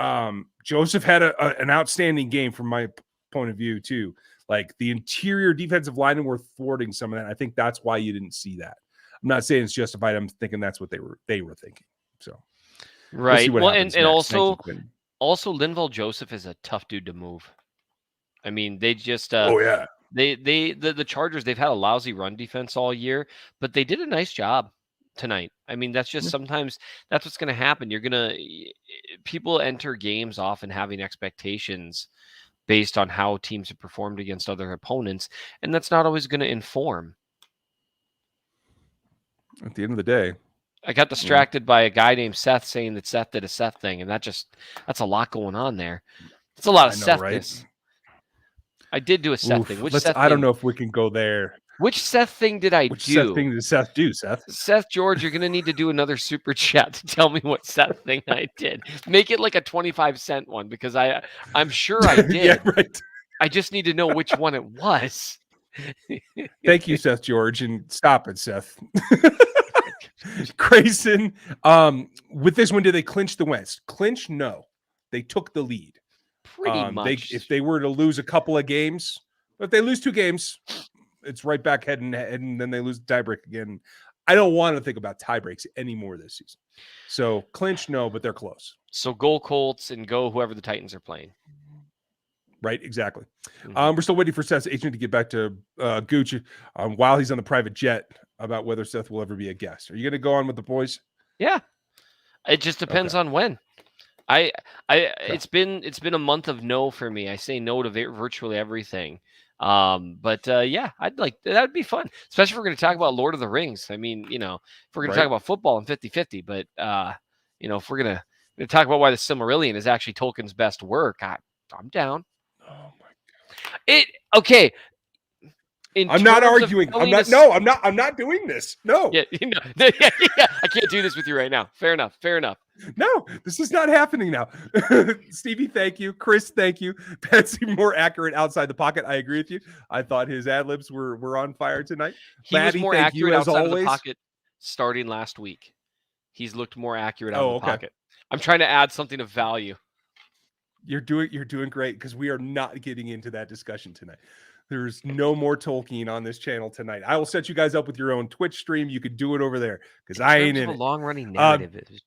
Joseph had an outstanding game from my point of view too. Like the interior defensive linemen were thwarting some of that. I think that's why you didn't see that. I'm not saying it's justified. I'm thinking that's what they were thinking. So right. Well, and also Linval Joseph is a tough dude to move. I mean, they just the Chargers, they've had a lousy run defense all year, but they did a nice job tonight. I mean, that's just sometimes that's what's going to happen. People enter games often having expectations based on how teams have performed against other opponents, and that's not always going to inform. At the end of the day, I got distracted by a guy named Seth saying that Seth did a Seth thing, and that's a lot going on there. It's a lot of Sethness. Right? I did do a Seth thing. I don't know if we can go there. Which Seth thing did I do? Which Seth thing did Seth do, Seth? Seth George, you're going to need to do another super chat to tell me what Seth thing I did. Make it like a 25-cent one, because I'm sure I did. Yeah, right. I just need to know which one it was. Thank you, Seth George, and stop it, Seth. Grayson, with this one, did they clinch the West? Clinch? No. They took the lead. Pretty much. If they were to lose a couple of games, if they lose 2 games, it's right back head and head, and then they lose the tiebreak again. I don't want to think about tiebreaks anymore this season. So clinch, no, but they're close. So go Colts and go whoever the Titans are playing. Right, exactly. We're still waiting for Seth's agent to get back to Gucci while he's on the private jet about whether Seth will ever be a guest. Are you going to go on with the boys? Yeah, it just depends on when. It's been a month of no for me. I say no to virtually everything. But I'd like that would be fun, especially if we're going to talk about Lord of the Rings. I mean, if we're going to talk about football and 50-50, but if we're going to talk about why the Silmarillion is actually Tolkien's best work, I'm down. Oh my God. Okay. I'm not arguing. I'm not doing this. No. Yeah, I can't do this with you right now. Fair enough. No, this is not happening now. Stevie, thank you. Chris, thank you. Betsy, more accurate outside the pocket. I agree with you. I thought his ad-libs were on fire tonight. He was more accurate outside of the pocket starting last week. He's looked more accurate out of the pocket. I'm trying to add something of value. You're doing great, because we are not getting into that discussion tonight. There's no more Tolkien on this channel tonight. I will set you guys up with your own Twitch stream. You could do it over there, because I ain't in it. A long-running narrative.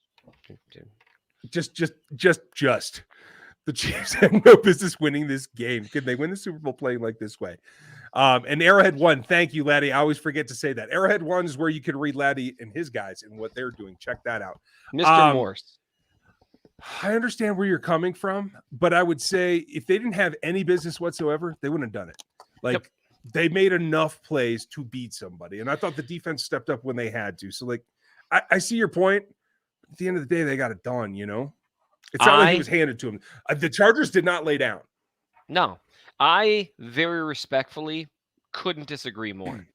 Just the Chiefs have no business winning this game. Could they win the Super Bowl playing like this way? And Arrowhead 1, thank you, Laddie. I always forget to say that. Arrowhead 1 is where you can read Laddie and his guys and what they're doing. Check that out. Mr. Morse. I understand where you're coming from, but I would say if they didn't have any business whatsoever, they wouldn't have done it. They made enough plays to beat somebody. And I thought the defense stepped up when they had to. So, I see your point. At the end of the day, they got it done, It's not like it was handed to them. The Chargers did not lay down. No. I very respectfully couldn't disagree more.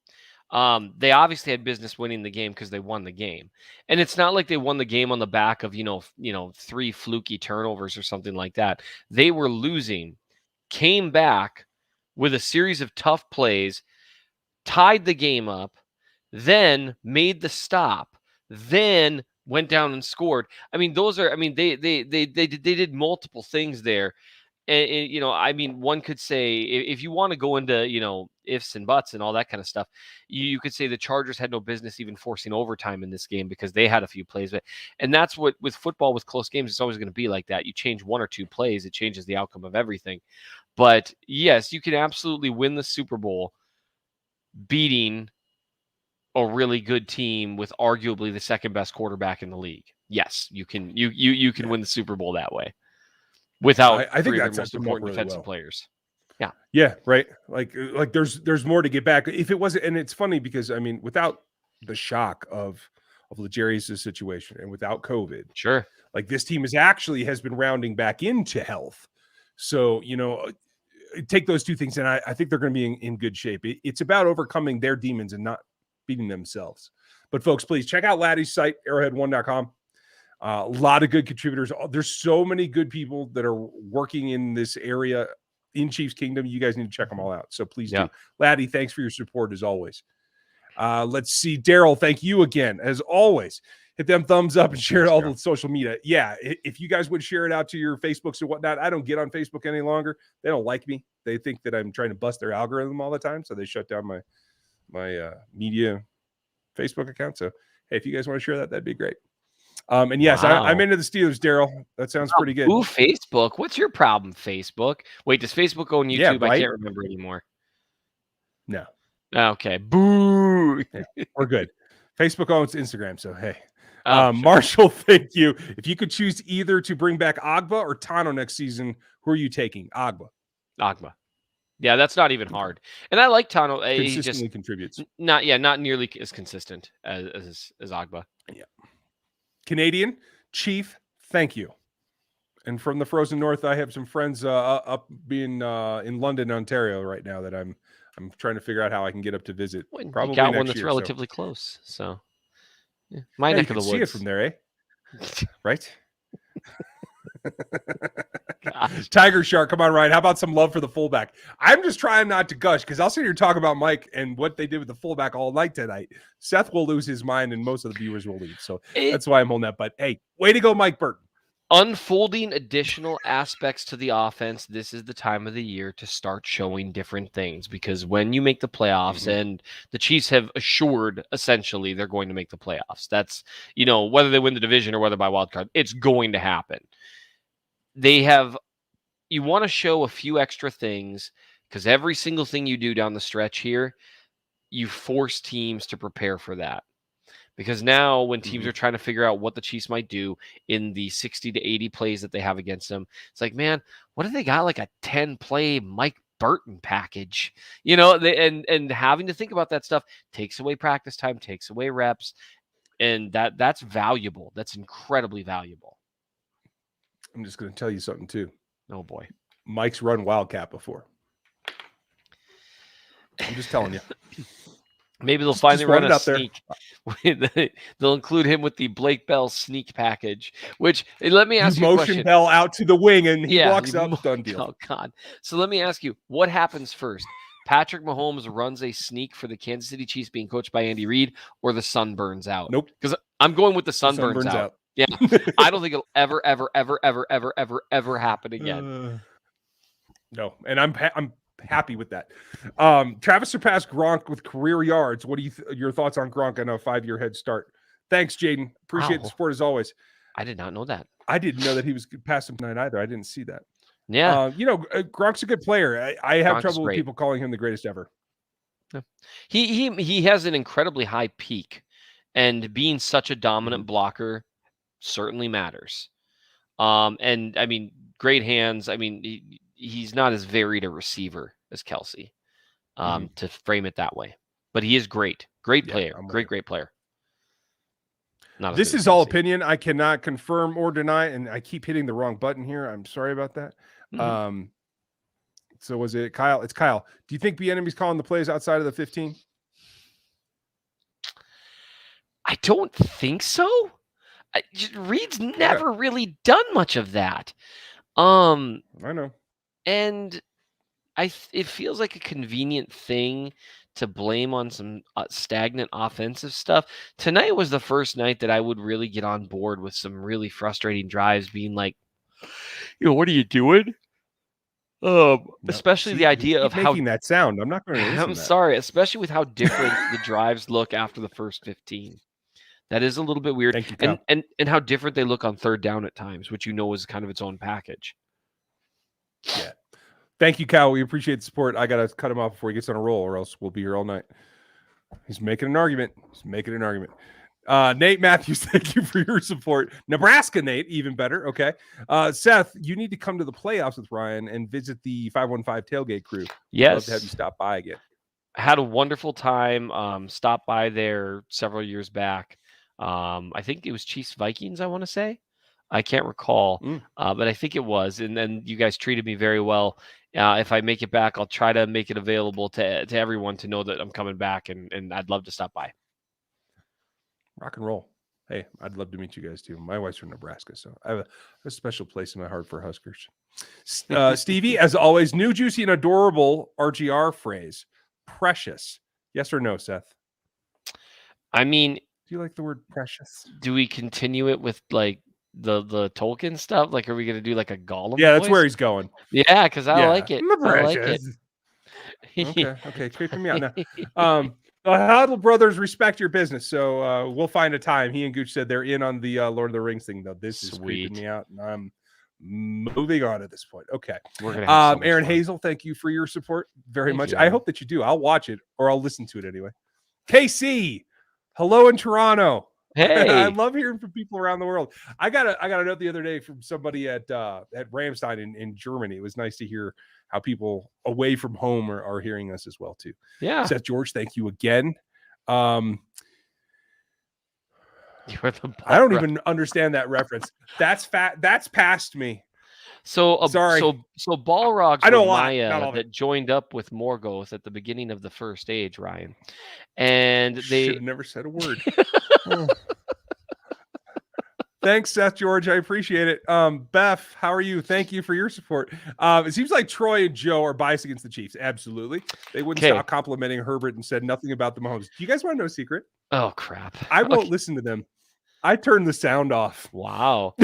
They obviously had business winning the game because they won the game. And it's not like they won the game on the back of, 3 fluky turnovers or something like that. They were losing, came back with a series of tough plays, tied the game up, then made the stop, then went down and scored. I mean, they did multiple things there. And one could say, if you want to go into, ifs and buts and all that kind of stuff, you could say the Chargers had no business even forcing overtime in this game because they had a few plays. And that's what, with football, with close games, it's always going to be like that. You change 1 or 2 plays, it changes the outcome of everything. But yes, you can absolutely win the Super Bowl beating a really good team with arguably the second best quarterback in the league. Yes, you can. You can win the Super Bowl that way. Without I think that's the most important defensive players. Yeah. Yeah. Right. Like there's more to get back. If it wasn't, and it's funny because without the shock of Legarius' situation and without COVID, sure. Like this team has been rounding back into health. So, take those two things. And I think they're going to be in good shape. It's about overcoming their demons and not beating themselves. But folks, please check out Laddie's site, arrowhead1.com. A lot of good contributors. There's so many good people that are working in this area in Chiefs Kingdom. You guys need to check them all out. So please do. Laddie, thanks for your support as always. Let's see. Daryl, thank you again. As always, hit them thumbs up and share it all the social media. Yeah, if you guys would share it out to your Facebooks or whatnot. I don't get on Facebook any longer. They don't like me. They think that I'm trying to bust their algorithm all the time. So they shut down my media Facebook account. So, hey, if you guys want to share that, that'd be great. And yes, wow. I'm into the Steelers, Daryl. That sounds pretty good. Ooh, Facebook. What's your problem, Facebook? Wait, does Facebook go on YouTube? Yeah, right? I can't remember anymore. No. Okay. Boo. We're good. Facebook owns Instagram, so hey. Sure. Marshall, thank you. If you could choose either to bring back Agba or Tano next season, who are you taking? Agba. Yeah, that's not even hard. And I like Tano. Consistently he just contributes. Not nearly as consistent as Agba. Yeah. Canadian Chief, thank you. And from the frozen north, I have some friends up being in London, Ontario right now that I'm trying to figure out how I can get up to visit. Well, probably got one that's relatively close. So my neck of the woods. See it from there, eh? Right? Tiger Shark, come on, Ryan. How about some love for the fullback? I'm just trying not to gush because I'll sit here and talk about Mike and what they did with the fullback all night tonight. Seth will lose his mind and most of the viewers will leave. So that's why I'm holding that. But hey, way to go, Mike Burton. unfolding additional aspects to the offense, this is the time of the year to start showing different things, because when you make the playoffs, and the Chiefs have assured essentially they're going to make the playoffs. That's, whether they win the division or whether by wild card, it's going to happen. You want to show a few extra things, because every single thing you do down the stretch here, you force teams to prepare for that. Because now when teams are trying to figure out what the Chiefs might do in the 60 to 80 plays that they have against them, it's like, man, what if they got like a 10-play Mike Burton package? And having to think about that stuff takes away practice time, takes away reps, and that's valuable. That's incredibly valuable. I'm just going to tell you something too. Oh boy. Mike's run Wildcat before. I'm just telling you. Maybe they'll finally run a sneak. They'll include him with the Blake Bell sneak package, which, let me ask you a question. Motion Bell out to the wing, and he walks up, done deal. Oh, God. So let me ask you, what happens first? Patrick Mahomes runs a sneak for the Kansas City Chiefs being coached by Andy Reid, or the sun burns out? Nope. Because I'm going with the sun burns out. Yeah. I don't think it'll ever happen again. No, and I'm happy with that. Travis surpassed Gronk with career yards. What do your thoughts on Gronk on a 5-year head start? Thanks, Jaden. Appreciate the support as always. I did not know that. I didn't know that he was past him tonight either. I didn't see that. Yeah. Gronk's a good player. I have trouble with people calling him the greatest ever. Yeah. He has an incredibly high peak, and being such a dominant blocker certainly matters. And I mean, great hands. I mean, he's not as varied a receiver as Kelsey, to frame it that way. But he is great. Great player. Great player. This is all opinion. I cannot confirm or deny, and I keep hitting the wrong button here. I'm sorry about that. So was it Kyle? It's Kyle. Do you think Bieniemy's calling the plays outside of the 15? I don't think so. Reed's never really done much of that. I know. And it feels like a convenient thing to blame on some stagnant offensive stuff. Tonight was the first night that I would really get on board with some really frustrating drives being like, what are you doing? Especially the idea of making that sound. I'm not going to listen I'm to that. sorry, especially with how different the drives look after the first 15. That is a little bit weird. Thank you, and how different they look on third down at times, which is kind of its own package. Yeah. Thank you, Kyle. We appreciate the support. I got to cut him off before he gets on a roll, or else we'll be here all night. He's making an argument. Nate Matthews, thank you for your support. Nebraska, Nate, even better. Okay. Seth, you need to come to the playoffs with Ryan and visit the 515 tailgate crew. Yes. I'd love to have you stop by again. I had a wonderful time. Stopped by there several years back. I think it was Chiefs Vikings, I want to say. I can't recall, but I think it was. And then you guys treated me very well. If I make it back, I'll try to make it available to everyone to know that I'm coming back, and I'd love to stop by. Rock and roll. Hey, I'd love to meet you guys too. My wife's from Nebraska, so I have a special place in my heart for Huskers. Stevie, as always, new, juicy, and adorable RGR phrase. Precious. Yes or no, Seth? I mean, do you like the word precious? Do we continue it with like the Tolkien stuff? Like, are we going to do like a Gollum? Yeah, that's where he's going. Yeah, because I like it. I like it. Okay, creeping me out now. The Huddle Brothers respect your business, so we'll find a time. He and Gooch said they're in on the Lord of the Rings thing, though. This is creeping me out, and I'm moving on at this point. Okay. We're gonna have Aaron Hazel, thank you for your support very much. I hope that you do. I'll watch it, or I'll listen to it anyway. KC, hello in Toronto. Hey, I love hearing from people around the world. I got a note the other day from somebody at Ramstein in Germany. It was nice to hear how people away from home are hearing us as well too. Yeah. Seth George, thank you again. I don't even understand that reference. That's past me. So sorry. So Balrogs I know Maya that joined up with Morgoth at the beginning of the First Age, Ryan, and they should have never said a word. Thanks, Seth George. I appreciate it. Beth, how are you? Thank you for your support. It seems like Troy and Joe are biased against the Chiefs. Absolutely. They wouldn't stop complimenting Herbert and said nothing about the Mahomes. Do you guys want to know a secret? Oh, crap. I won't listen to them. I turned the sound off. Wow.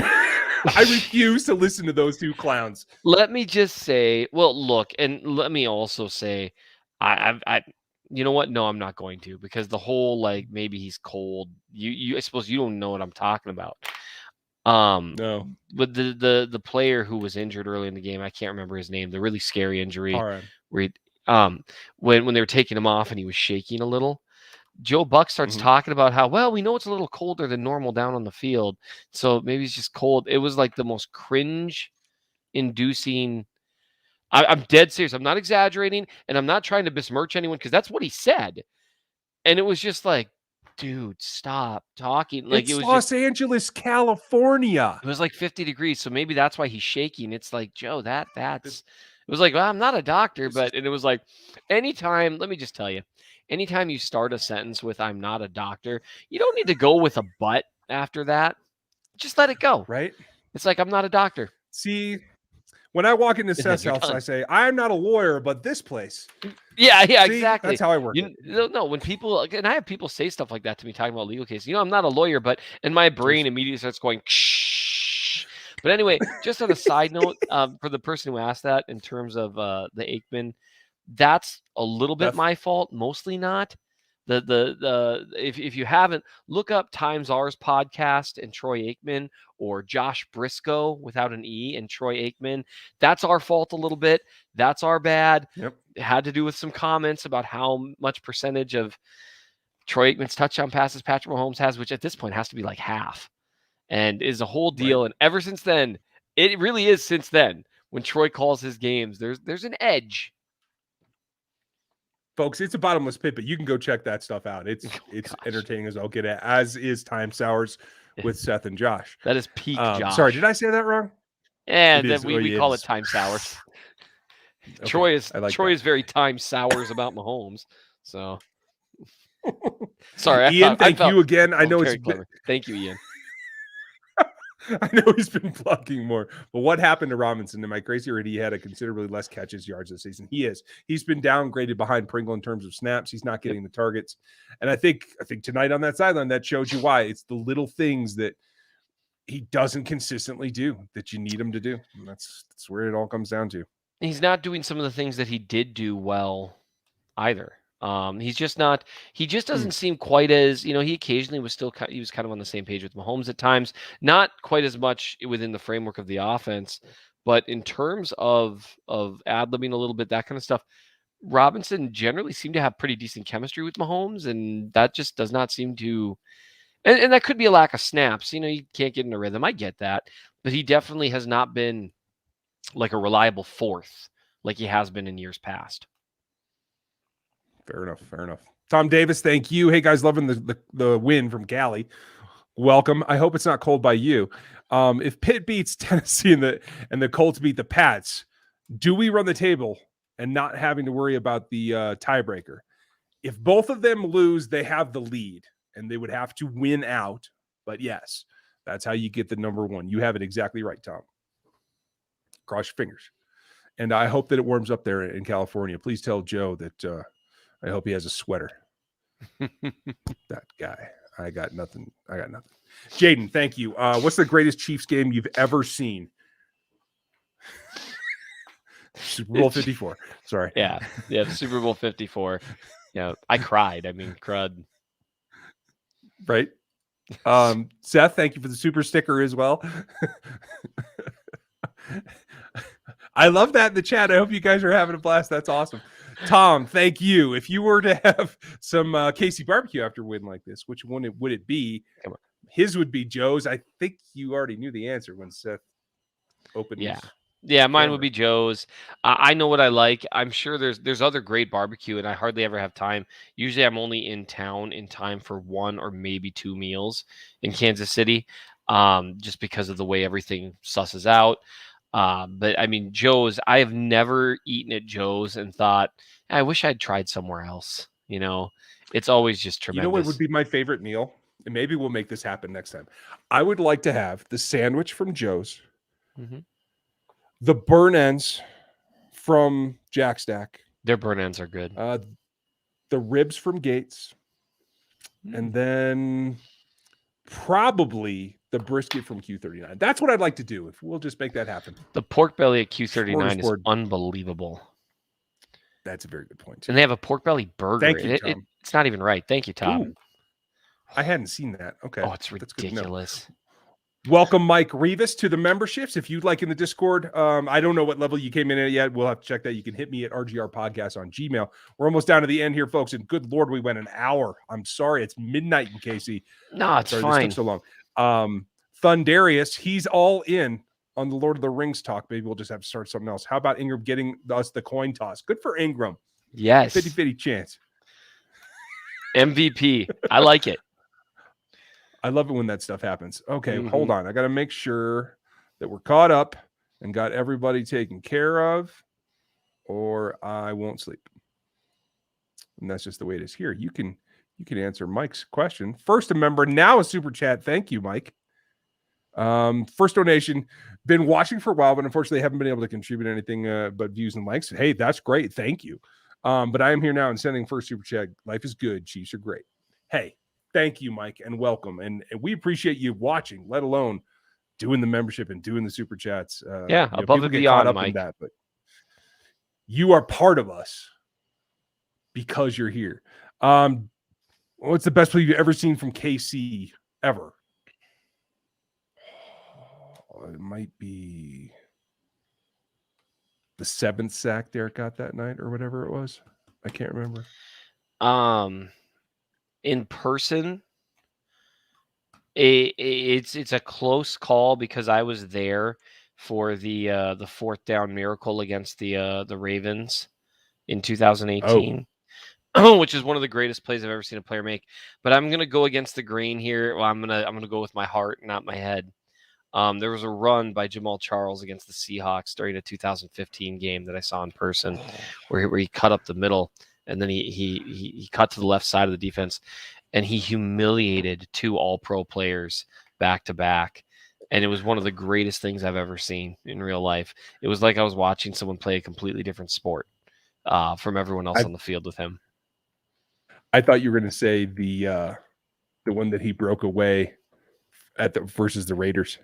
I refuse to listen to those two clowns. Let me just say, well, look, and let me also say, I you know what? No, I'm not going to, because the whole like maybe he's cold. I suppose you don't know what I'm talking about. No, but the player who was injured early in the game, I can't remember his name. The really scary injury where he, when they were taking him off and he was shaking a little. Joe Buck starts talking about how, well, we know it's a little colder than normal down on the field, so maybe he's just cold. It was like the most cringe-inducing. I'm dead serious. I'm not exaggerating, and I'm not trying to besmirch anyone, because that's what he said. And it was just like, dude, stop talking. Like, it's Los Angeles, California. It was like 50 degrees, so maybe that's why he's shaking. It's like, Joe, that's. It was like, well, I'm not a doctor, and it was like, anytime. Let me just tell you, anytime you start a sentence with "I'm not a doctor," you don't need to go with a "but" after that. Just let it go. Right? It's like, I'm not a doctor. See, when I walk into Seth's house, I say, I'm not a lawyer, but this place. Yeah, See, exactly. That's how I work. No, when people, and I have people say stuff like that to me, talking about legal cases. I'm not a lawyer, but, and my brain immediately starts going, shh. But anyway, just on a side note, for the person who asked that, in terms of the Aikman, that's a little bit my fault, mostly not. If you haven't, look up Times Ours podcast and Troy Aikman, or Josh Briscoe without an E and Troy Aikman. That's our fault a little bit. That's our bad. Yep. It had to do with some comments about how much percentage of Troy Aikman's touchdown passes Patrick Mahomes has, which at this point has to be like half, and is a whole deal. Right. And ever since then, it really is since then, when Troy calls his games, there's an edge. Folks, it's a bottomless pit, but you can go check that stuff out. It's entertaining as I'll get at, as is Time Sours with Seth and Josh. That is peak Josh. Sorry, did I say that wrong? And we call it Time Sours. Okay, Troy is very Time Sours about Mahomes. So sorry, Ian. Thank you again. I know it's clever. Thank you, Ian. I know he's been plugging more, but what happened to Robinson? Am I crazy, or he had a considerably less catches, yards this season? He's been downgraded behind Pringle in terms of snaps. He's not getting the targets, and I think tonight on that sideline, that shows you why. It's the little things that he doesn't consistently do that you need him to do. And that's where it all comes down to. He's not doing some of the things that he did do well either. He's just not. He just doesn't seem quite as, he occasionally was he was kind of on the same page with Mahomes at times, not quite as much within the framework of the offense, but in terms of ad-libbing a little bit, that kind of stuff, Robinson generally seemed to have pretty decent chemistry with Mahomes, and that just does not seem to. And that could be a lack of snaps. You can't get in a rhythm. I get that, but he definitely has not been like a reliable fourth like he has been in years past. Fair enough. Tom Davis, thank you. Hey guys, loving the win from Cali. Welcome. I hope it's not cold by you. If Pitt beats Tennessee and the Colts beat the Pats, do we run the table and not having to worry about the tiebreaker? If both of them lose, they have the lead and they would have to win out. But yes, that's how you get the number one. You have it exactly right, Tom. Cross your fingers. And I hope that it warms up there in California. Please tell Joe that I hope he has a sweater. That guy. I got nothing. Jaden, thank you. What's the greatest Chiefs game you've ever seen? Super Bowl 54. Sorry. Yeah, Super Bowl 54. Yeah, I cried. I mean, crud. Right. Seth, thank you for the super sticker as well. I love that in the chat. I hope you guys are having a blast. That's awesome. Tom, thank you. If you were to have some KC barbecue after a win like this, which one would it be? His would be Joe's. I think you already knew the answer when Seth opened. Yeah, mine would be Joe's. I know what I like. I'm sure there's other great barbecue, and I hardly ever have time. Usually I'm only in town in time for one or maybe two meals in Kansas City, just because of the way everything susses out. But I mean, Joe's, I have never eaten at Joe's and thought, I wish I'd tried somewhere else. It's always just tremendous. You know what would be my favorite meal? And maybe we'll make this happen next time. I would like to have the sandwich from Joe's, the burn ends from Jack Stack. Their burn ends are good. The ribs from Gates. And then probably the brisket from Q39. That's what I'd like to do. If we'll just make that happen. The pork belly at Q39 is unbelievable. That's a very good point. And they have a pork belly burger. Thank you, Tom. It's not even right. Thank you, Tom. Ooh, I hadn't seen that. Okay. Oh, it's ridiculous. Welcome, Mike Rivas, to the memberships. If you'd like in the Discord, I don't know what level you came in at yet. We'll have to check that. You can hit me at RGR Podcast on Gmail. We're almost down to the end here, folks. And good Lord, we went an hour. I'm sorry. It's midnight in KC. No, it's fine. This took so long. Thundarius, he's all in on the Lord of the Rings talk. Maybe we'll just have to start something else. How about Ingram getting us the coin toss? Good for Ingram. Yes. 50-50 chance. MVP. I like it. I love it when that stuff happens. Okay, hold on. I got to make sure that we're caught up and got everybody taken care of, or I won't sleep. And that's just the way it is here. You can answer Mike's question. First a member, now a super chat. Thank you, Mike. First donation. Been watching for a while, but unfortunately haven't been able to contribute anything but views and likes. Hey, that's great. Thank you. But I am here now and sending first super chat. Life is good. Chiefs are great. Hey. Thank you, Mike, and welcome. And we appreciate you watching, let alone doing the membership and doing the super chats. Above and beyond, Mike. That, but you are part of us because you're here. What's the best play you've ever seen from KC ever? It might be the 7th sack Derek got that night or whatever it was. I can't remember. In person, it's a close call because I was there for the 4th down miracle against the Ravens in 2018, which is one of the greatest plays I've ever seen a player make. But I'm gonna go against the grain here. Well, I'm gonna go with my heart, not my head. There was a run by Jamal Charles against the Seahawks during a 2015 game that I saw in person, where he cut up the middle. And then he cut to the left side of the defense, and he humiliated 2 all-pro players back to back. And it was one of the greatest things I've ever seen in real life. It was like I was watching someone play a completely different sport from everyone else on the field with him. I thought you were going to say the one that he broke away versus the Raiders.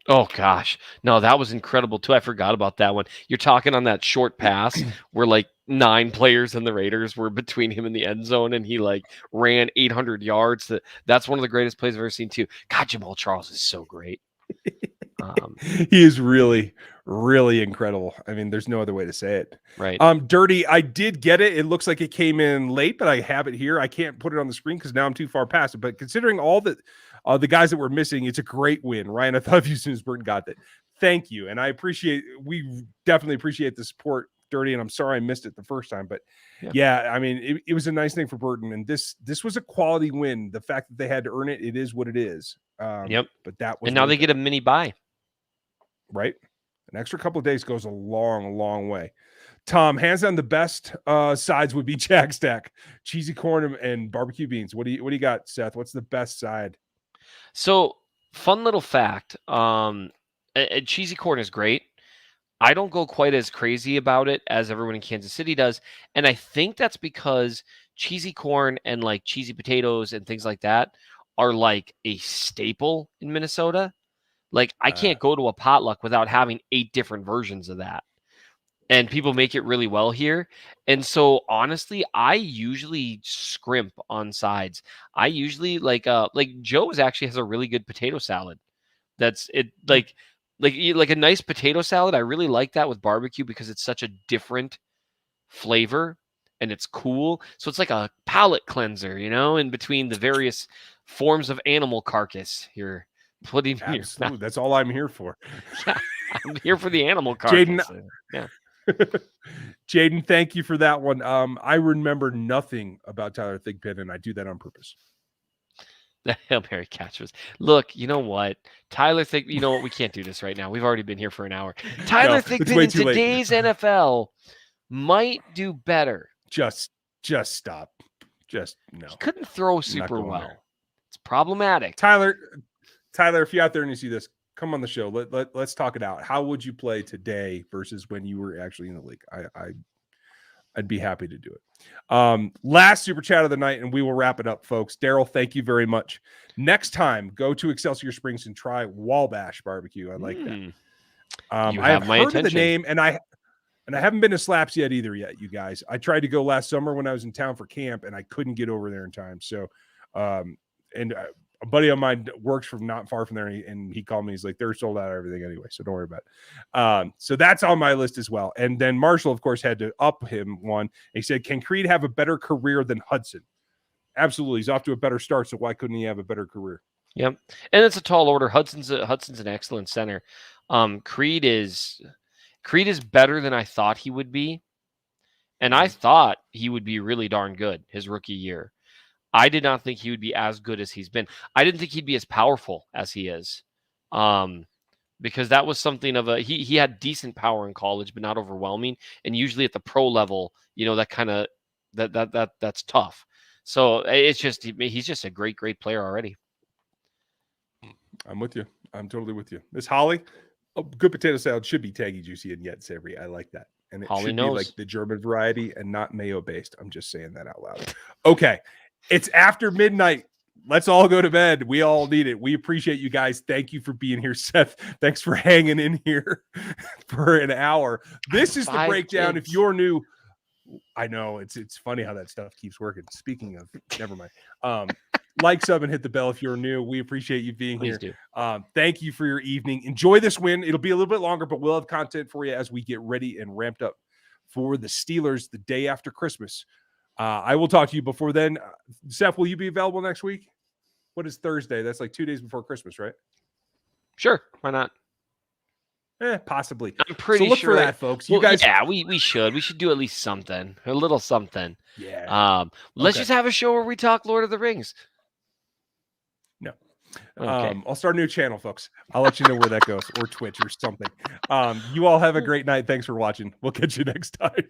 Oh, gosh. No, that was incredible, too. I forgot about that one. You're talking on that short pass where, 9 players in the Raiders were between him and the end zone, and he, ran 800 yards. That's one of the greatest plays I've ever seen, too. God, Jamal Charles is so great. He is really, really incredible. I mean, there's no other way to say it. Right. Dirty, I did get it. It looks like it came in late, but I have it here. I can't put it on the screen because now I'm too far past it. But considering all the guys that were missing, it's a great win, Ryan. I thought of you as soon as Burton got that. Thank you. And we definitely appreciate the support, Dirty. And I'm sorry I missed it the first time. But I mean, it was a nice thing for Burton. And this was a quality win. The fact that they had to earn it, it is what it is. But that was, and now they get a mini bye. Right? An extra couple of days goes a long, long way. Tom, hands down, the best sides would be Jag Stack, cheesy corn, and barbecue beans. What do you got, Seth? What's the best side? So, fun little fact. Cheesy corn is great. I don't go quite as crazy about it as everyone in Kansas City does, and I think that's because cheesy corn and cheesy potatoes and things like that are a staple in Minnesota. I can't go to a potluck without having 8 different versions of that. And people make it really well here. And so, honestly, I usually scrimp on sides. I usually Joe's actually has a really good potato salad. That's it. Like a nice potato salad. I really like that with barbecue because it's such a different flavor and it's cool. So it's like a palate cleanser, in between the various forms of animal carcass here. Absolutely. That's all I'm here for. Yeah, I'm here for the animal carcass. Jaden, yeah. Jaden, thank you for that one. I remember nothing about Tyler Thigpen, and I do that on purpose. The Hail Mary catch was. Look, you know what? Tyler Thigpen, you know what? We can't do this right now. We've already been here for an hour. Tyler Thigpen in today's NFL might do better. Just stop. Just no. He couldn't throw super well. There. It's problematic. Tyler, if you're out there and you see this, come on the show. Let's talk it out. How would you play today versus when you were actually in the league? I'd be happy to do it. Last super chat of the night, and we will wrap it up, folks. Daryl, thank you very much. Next time, go to Excelsior Springs and try Wabash barbecue. I like that. I have heard of the name, and I haven't been to Slaps yet, you guys. I tried to go last summer when I was in town for camp, and I couldn't get over there in time. So, a buddy of mine works from not far from there, and he called me. He's like, they're sold out of everything anyway, so don't worry about it. So that's on my list as well. And then Marshall, of course, had to up him one. He said, can Creed have a better career than Hudson? Absolutely. He's off to a better start, so why couldn't he have a better career? Yep. And it's a tall order. Hudson's an excellent center. Creed is better than I thought he would be. And I thought he would be really darn good his rookie year. I did not think he would be as good as he's been. I didn't think he'd be as powerful as he is. Because that was something of he had decent power in college, but not overwhelming. And usually at the pro level, that kind of that's tough. So it's just he's just a great player already. I'm with you. I'm totally with you. This Holly, good potato salad should be tangy, juicy, and yet savory. I like that. And it should be like the German variety and not mayo based. I'm just saying that out loud. Okay. It's after midnight. Let's all go to bed. We all need it. We appreciate you guys. Thank you for being here, Seth. Thanks for hanging in here for an hour. This is the breakdown. If you're new, I know it's funny how that stuff keeps working. Speaking of, never mind. Like, sub, and hit the bell if you're new. We appreciate you being here. Thank you for your evening. Enjoy this win. It'll be a little bit longer, but we'll have content for you as we get ready and ramped up for the Steelers the day after Christmas. I will talk to you before then. Seth, will you be available next week? What is Thursday? That's like 2 days before Christmas, right? Sure. Why not? Possibly. I'm pretty sure. Look for that, folks. You guys. Yeah, we should. We should do at least something. A little something. Yeah. Let's just have a show where we talk Lord of the Rings. No. Okay. I'll start a new channel, folks. I'll let you know where that goes, or Twitch or something. You all have a great night. Thanks for watching. We'll catch you next time.